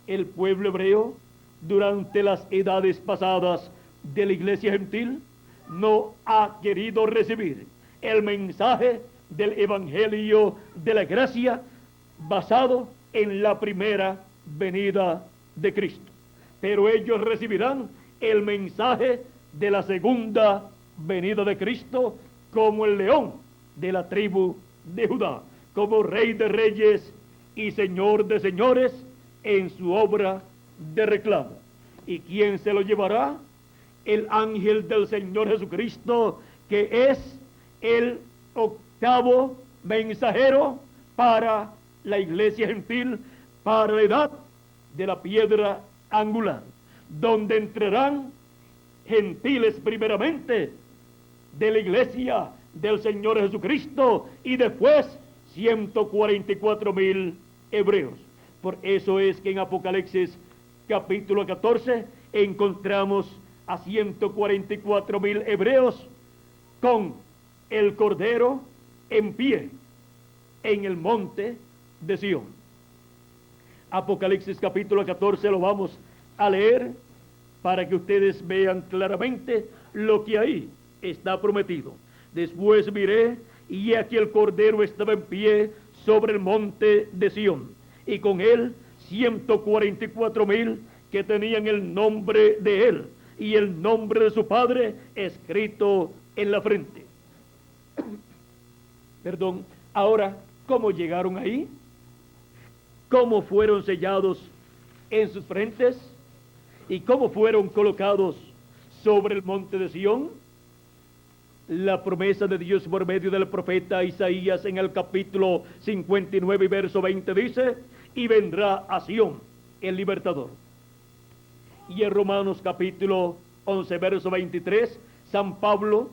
el pueblo hebreo, durante las edades pasadas de la iglesia gentil, no ha querido recibir el mensaje del evangelio de la gracia basado en la primera venida de Cristo. Pero ellos recibirán el mensaje de la segunda venida de Cristo como el león de la tribu de Judá, como rey de reyes y señor de señores en su obra de reclamo. ¿Y quién se lo llevará? El ángel del Señor Jesucristo, que es el 8º mensajero para la iglesia gentil, para la edad de la piedra angular, donde entrarán gentiles primeramente de la iglesia del Señor Jesucristo, y después 144,000 hebreos. Por eso es que en Apocalipsis capítulo 14 encontramos a 144,000 hebreos con el Cordero en pie en el monte de Sión. Apocalipsis capítulo 14 lo vamos a leer para que ustedes vean claramente lo que ahí está prometido. Después miré, y aquí el Cordero estaba en pie sobre el monte de Sión, y con él 144,000 que tenían el nombre de él y el nombre de su padre escrito en la frente. Perdón. Ahora, ¿cómo llegaron ahí? ¿Cómo fueron sellados en sus frentes? ¿Y cómo fueron colocados sobre el monte de Sión? La promesa de Dios por medio del profeta Isaías en el capítulo 59 y verso 20 dice: y vendrá a Sión el libertador. Y en Romanos capítulo 11 verso 23, San Pablo,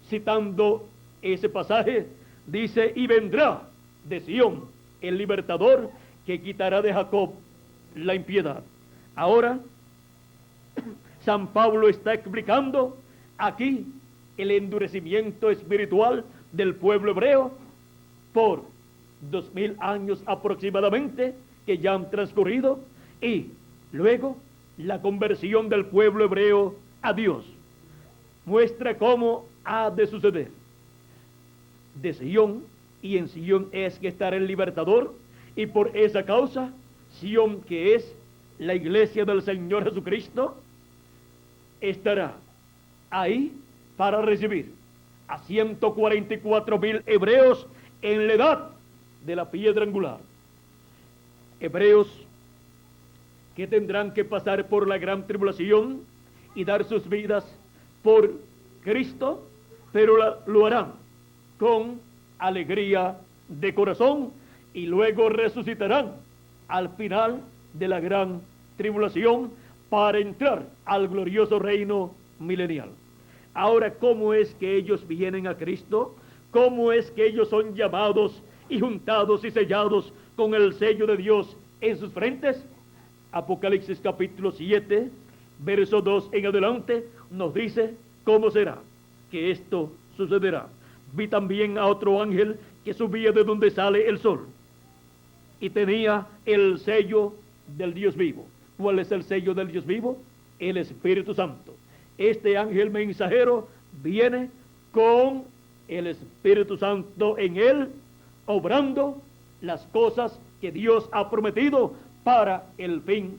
citando ese pasaje, dice: y vendrá de Sión el libertador que quitará de Jacob la impiedad. Ahora, San Pablo está explicando aquí el endurecimiento espiritual del pueblo hebreo por 2000 años aproximadamente que ya han transcurrido, y luego la conversión del pueblo hebreo a Dios. Muestra cómo ha de suceder. De Sión, y en Sión es que estará el libertador, y por esa causa Sión, que es la iglesia del Señor Jesucristo, estará ahí para recibir a 144,000 hebreos en la edad de la piedra angular. Hebreos que tendrán que pasar por la gran tribulación y dar sus vidas por Cristo, pero lo harán con alegría de corazón, y luego resucitarán al final de la gran tribulación para entrar al glorioso reino milenial. Ahora, ¿cómo es que ellos vienen a Cristo? ¿Cómo es que ellos son llamados y juntados y sellados con el sello de Dios en sus frentes? Apocalipsis capítulo 7, verso 2 en adelante, nos dice cómo será que esto sucederá. Vi también a otro ángel que subía de donde sale el sol, y tenía el sello del Dios vivo. ¿Cuál es el sello del Dios vivo? El Espíritu Santo. Este ángel mensajero viene con el Espíritu Santo en él, obrando las cosas que Dios ha prometido para el fin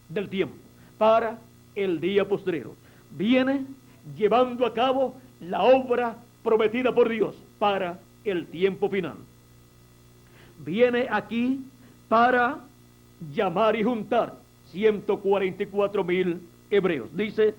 del tiempo, para el día postrero. Viene llevando a cabo la obra prometida por Dios para el tiempo final. Viene aquí para llamar y juntar 144,000 hebreos. Dice: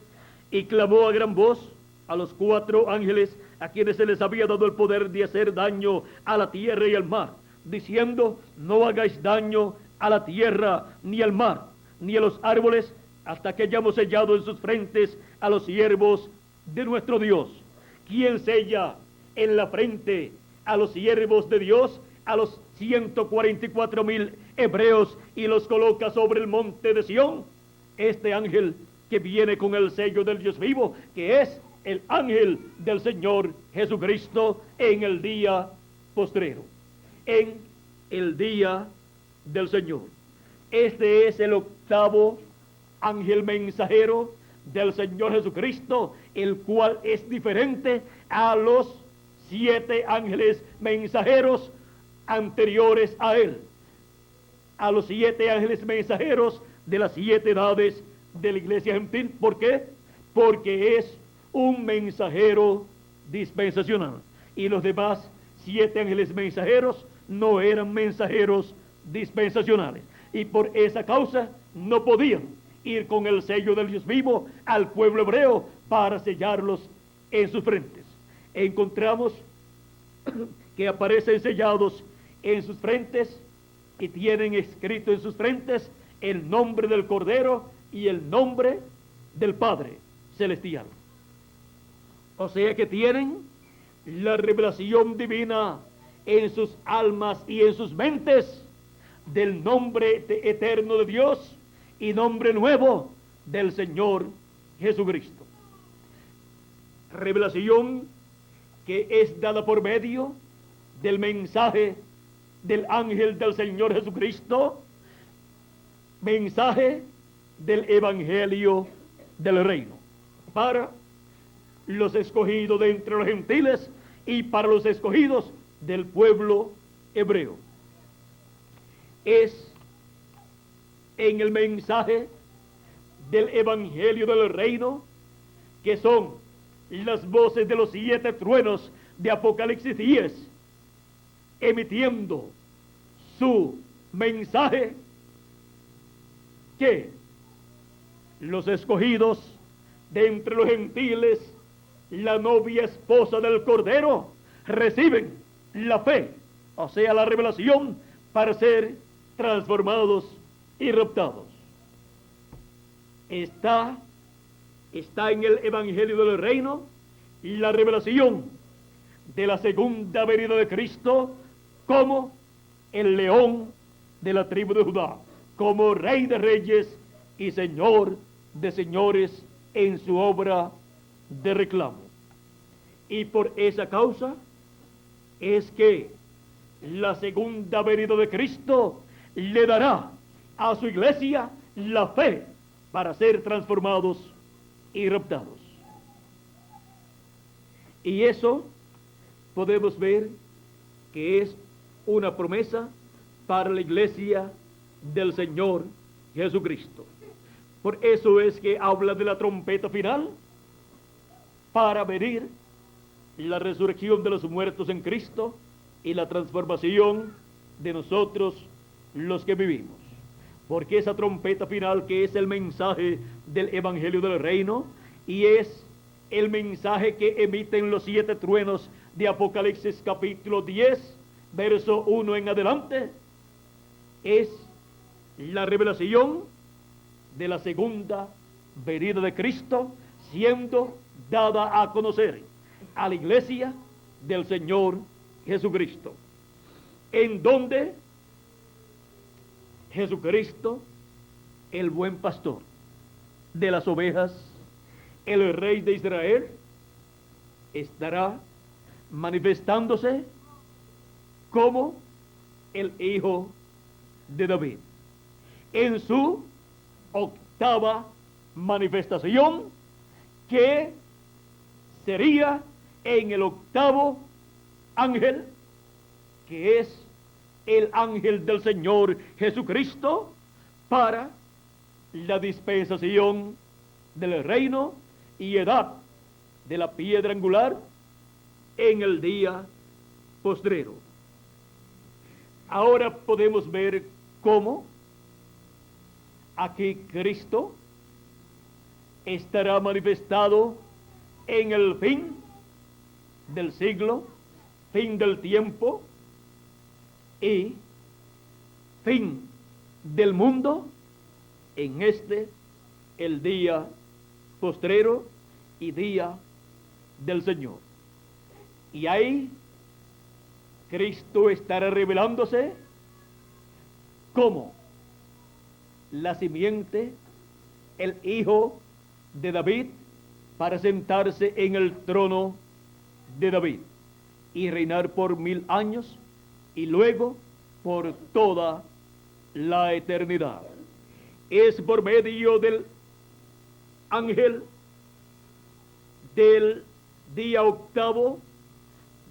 y clamó a gran voz a los 4 ángeles a quienes se les había dado el poder de hacer daño a la tierra y al mar, diciendo: no hagáis daño a la tierra, ni al mar, ni a los árboles, hasta que hayamos sellado en sus frentes a los siervos de nuestro Dios. ¿Quién sella en la frente a los siervos de Dios, a los 144,000 hebreos, y los coloca sobre el monte de Sión? Este ángel que viene con el sello del Dios vivo, que es el ángel del Señor Jesucristo en el día postrero, en el día del Señor. Este es el 8º ángel mensajero del Señor Jesucristo, el cual es diferente a los 7 ángeles mensajeros anteriores a él, a los 7 ángeles mensajeros de las 7 edades de la iglesia gentil. ¿Por qué? Porque es un mensajero dispensacional, y los demás 7 ángeles mensajeros no eran mensajeros dispensacionales, y por esa causa no podían ir con el sello del Dios vivo al pueblo hebreo para sellarlos en sus frentes. Encontramos que aparecen sellados en sus frentes y tienen escrito en sus frentes el nombre del Cordero y el nombre del Padre Celestial. O sea que tienen la revelación divina en sus almas y en sus mentes del nombre eterno de Dios y nombre nuevo del Señor Jesucristo. Revelación que es dada por medio del mensaje del ángel del Señor Jesucristo, mensaje del evangelio del reino, para los escogidos de entre los gentiles y para los escogidos del pueblo hebreo. Es en el mensaje del Evangelio del Reino, que son las voces de los 7 truenos de Apocalipsis 10, emitiendo su mensaje, que los escogidos de entre los gentiles, la novia esposa del Cordero, reciben la fe, o sea, la revelación, para ser transformados y raptados. Está en el Evangelio del Reino la revelación de la segunda venida de Cristo como el león de la tribu de Judá, como Rey de Reyes y Señor de Señores en su obra de reclamo. Y por esa causa es que la segunda venida de Cristo le dará a su iglesia la fe para ser transformados y raptados. Y eso podemos ver que es una promesa para la iglesia del Señor Jesucristo. Por eso es que habla de la trompeta final, para venir la resurrección de los muertos en Cristo y la transformación de nosotros los que vivimos. Porque esa trompeta final, que es el mensaje del Evangelio del Reino, y es el mensaje que emiten los 7 truenos de Apocalipsis capítulo 10, verso 1 en adelante, es la revelación de la segunda venida de Cristo, siendo dada a conocer a la iglesia del Señor Jesucristo, en donde Jesucristo, el buen pastor de las ovejas, el Rey de Israel, estará manifestándose como el Hijo de David en su octava manifestación, que sería en el octavo ángel, que es el ángel del Señor Jesucristo, para la dispensación del reino y edad de la piedra angular en el día postrero. Ahora podemos ver cómo aquí Cristo estará manifestado en el fin del siglo, fin del tiempo y fin del mundo, en el día postrero y día del Señor. Y ahí Cristo estará revelándose como la simiente, el Hijo de David, para sentarse en el trono de David y reinar por 1000 años y luego por toda la eternidad. Es por medio del ángel del día octavo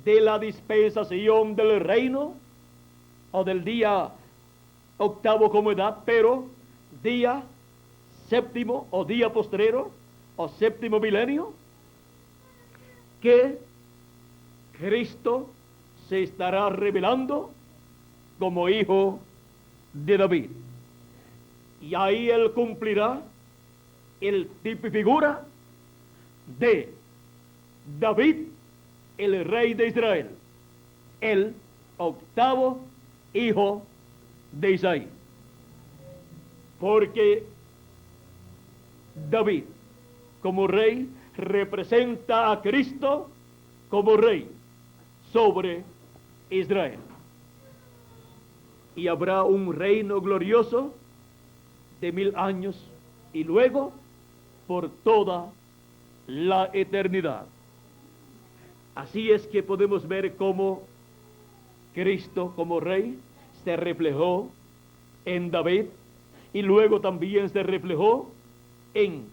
de la dispensación del reino, o del día octavo como edad, pero día séptimo o día postrero o séptimo milenio, que Cristo se estará revelando como Hijo de David. Y ahí Él cumplirá el tipo y figura de David, el Rey de Israel, el octavo hijo de Isaí. Porque David, como rey, representa a Cristo como rey sobre Israel. Y habrá un reino glorioso de 1000 años y luego por toda la eternidad. Así es que podemos ver cómo Cristo como rey se reflejó en David y luego también se reflejó en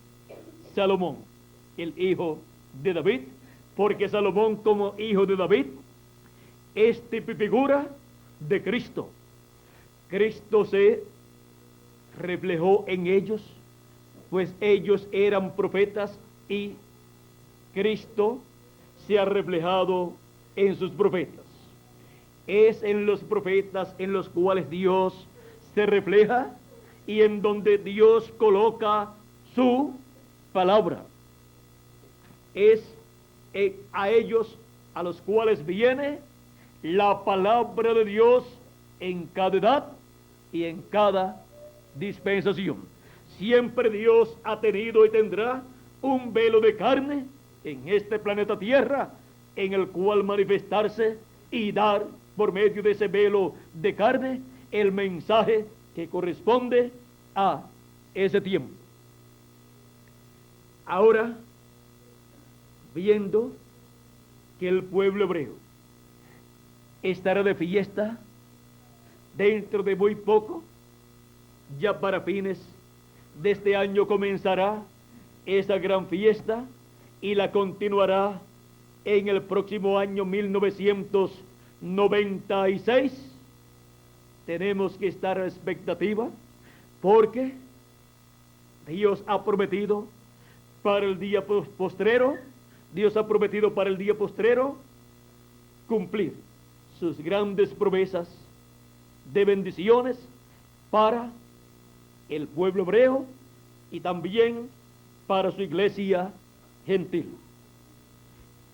Salomón, el hijo de David, porque Salomón como hijo de David es figura de Cristo. Cristo se reflejó en ellos pues ellos eran profetas y Cristo se ha reflejado en sus profetas. Es en los profetas en los cuales Dios se refleja y en donde Dios coloca su palabra. Es a ellos a los cuales viene la palabra de Dios en cada edad y en cada dispensación. Siempre Dios ha tenido y tendrá un velo de carne en este planeta Tierra, en el cual manifestarse y dar por medio de ese velo de carne el mensaje que corresponde a ese tiempo. Ahora, viendo que el pueblo hebreo estará de fiesta dentro de muy poco, ya para fines de este año comenzará esa gran fiesta y la continuará en el próximo año 1996. Tenemos que estar a expectativa porque Dios ha prometido para el día postrero, cumplir sus grandes promesas de bendiciones para el pueblo hebreo y también para su iglesia gentil.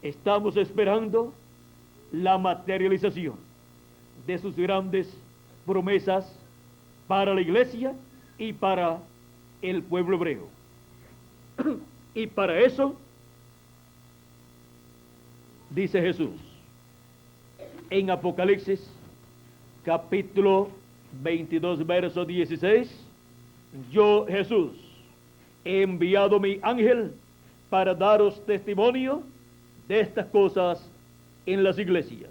Estamos esperando la materialización de sus grandes promesas para la iglesia y para el pueblo hebreo. Y para eso, dice Jesús en Apocalipsis capítulo 22 verso 16, yo Jesús he enviado mi ángel para daros testimonio de estas cosas en las iglesias.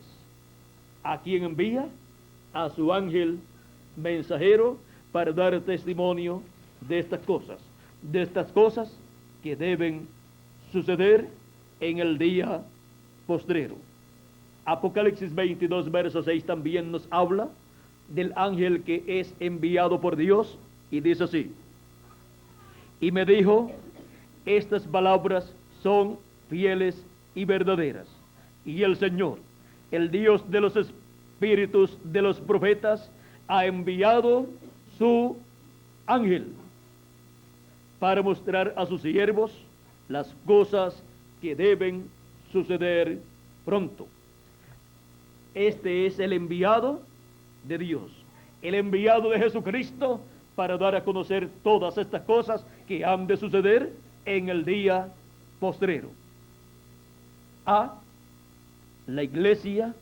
¿A quién envía? A su ángel mensajero para dar testimonio de estas cosas que deben suceder en el día postrero. Apocalipsis 22 verso 6 también nos habla del ángel que es enviado por Dios y dice así: y me dijo, estas palabras son fieles y verdaderas, y el Señor, el Dios de los espíritus de los profetas, ha enviado su ángel para mostrar a sus siervos las cosas que deben suceder pronto. Este es el enviado de Dios, el enviado de Jesucristo para dar a conocer todas estas cosas que han de suceder en el día postrero a la iglesia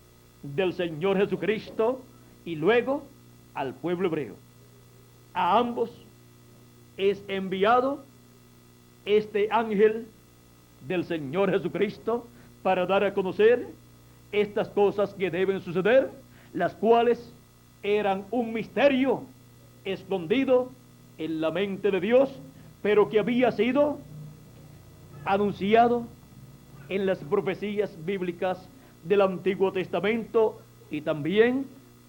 del Señor Jesucristo y luego al pueblo hebreo. A ambos es enviado este ángel del Señor Jesucristo para dar a conocer estas cosas que deben suceder, las cuales eran un misterio escondido en la mente de Dios, pero que había sido anunciado en las profecías bíblicas del Antiguo Testamento y también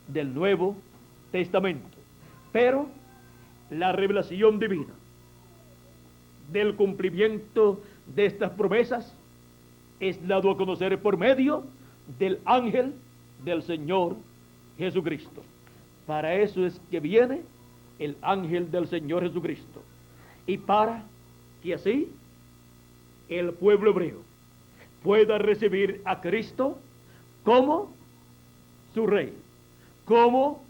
del Nuevo Testamento. Pero la revelación divina del cumplimiento de estas promesas es dado a conocer por medio del ángel del Señor Jesucristo. Para eso es que viene el ángel del Señor Jesucristo, y para que así el pueblo hebreo pueda recibir a Cristo como su rey, como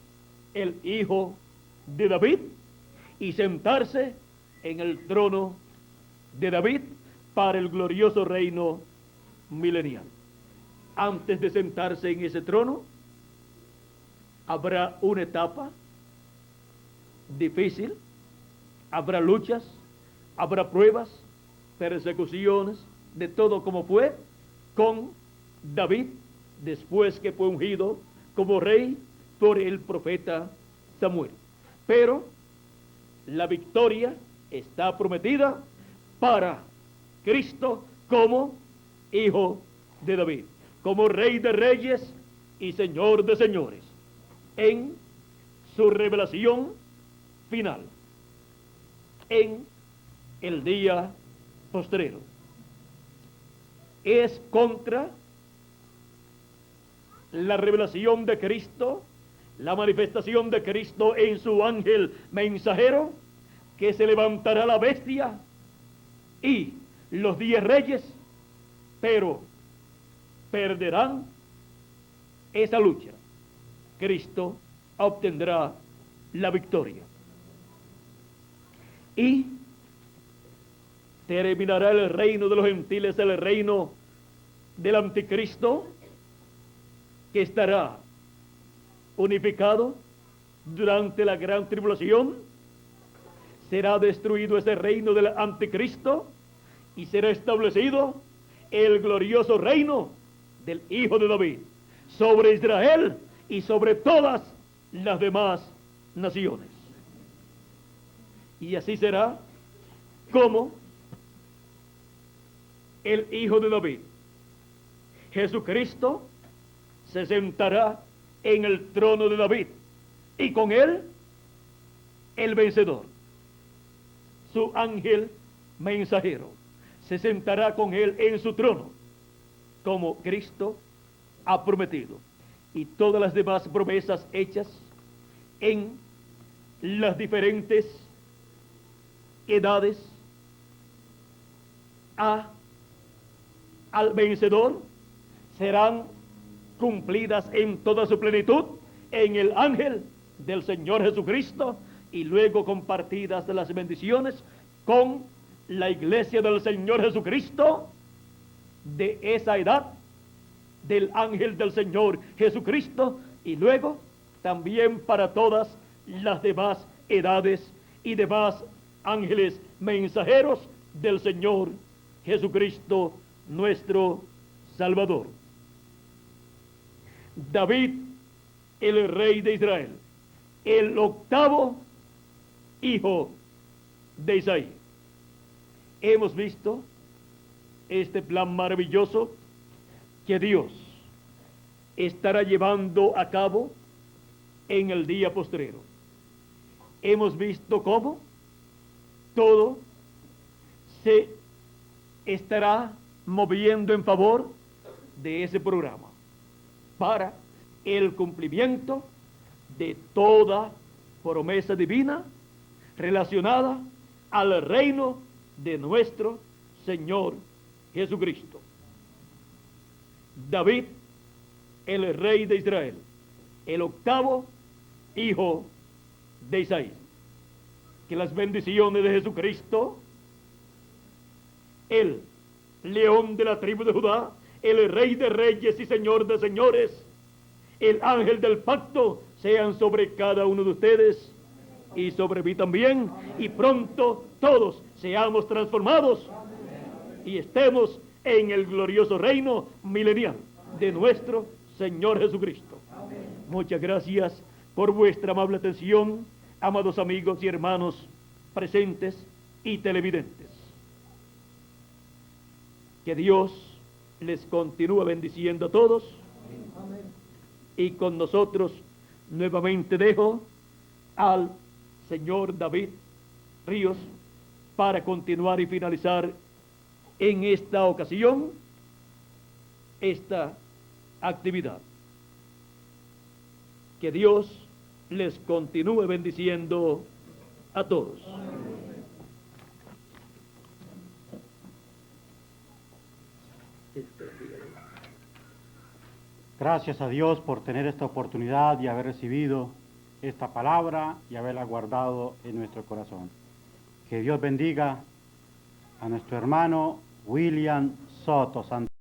el hijo de David, y sentarse en el trono de David para el glorioso reino milenial. Antes de sentarse en ese trono, habrá una etapa difícil, habrá luchas, habrá pruebas, persecuciones, de todo como fue con David después que fue ungido como rey por el profeta Samuel. Pero la victoria está prometida para Cristo como hijo de David, como rey de reyes y señor de señores, en su revelación final, en el día postrero. Es contra la revelación de Cristo, la manifestación de Cristo en su ángel mensajero, que se levantará la bestia y los 10 reyes, pero perderán esa lucha. Cristo obtendrá la victoria. Y terminará el reino de los gentiles, el reino del anticristo, que estará unificado durante la gran tribulación. Será destruido ese reino del anticristo y será establecido el glorioso reino del Hijo de David sobre Israel y sobre todas las demás naciones. Y así será como el Hijo de David, Jesucristo, se sentará en el trono de David y con él el vencedor, su ángel mensajero, se sentará con él en su trono, como Cristo ha prometido. Y todas las demás promesas hechas en las diferentes edades al vencedor serán cumplidas en toda su plenitud en el ángel del Señor Jesucristo, y luego compartidas las bendiciones con la iglesia del Señor Jesucristo de esa edad del ángel del Señor Jesucristo, y luego también para todas las demás edades y demás ángeles mensajeros del Señor Jesucristo, nuestro Salvador. David, el rey de Israel, el octavo hijo de Isaí. Hemos visto este plan maravilloso que Dios estará llevando a cabo en el día postrero. Hemos visto cómo todo se estará moviendo en favor de ese programa para el cumplimiento de toda promesa divina relacionada al reino de nuestro Señor Jesucristo. David, el rey de Israel, el octavo hijo de Isaí. Que las bendiciones de Jesucristo, el león de la tribu de Judá, el rey de reyes y señor de señores, el ángel del pacto, sean sobre cada uno de ustedes y sobre mí también, y pronto todos seamos transformados y estemos en el glorioso reino milenial de nuestro Señor Jesucristo. Muchas gracias por vuestra amable atención, amados amigos y hermanos presentes y televidentes. Que Dios les continúe bendiciendo a todos. Y con nosotros nuevamente dejo al señor David Ríos para continuar y finalizar en esta ocasión esta actividad. Que Dios les continúe bendiciendo a todos. Gracias a Dios por tener esta oportunidad y haber recibido esta palabra y haberla guardado en nuestro corazón. Que Dios bendiga a nuestro hermano William Soto Santos.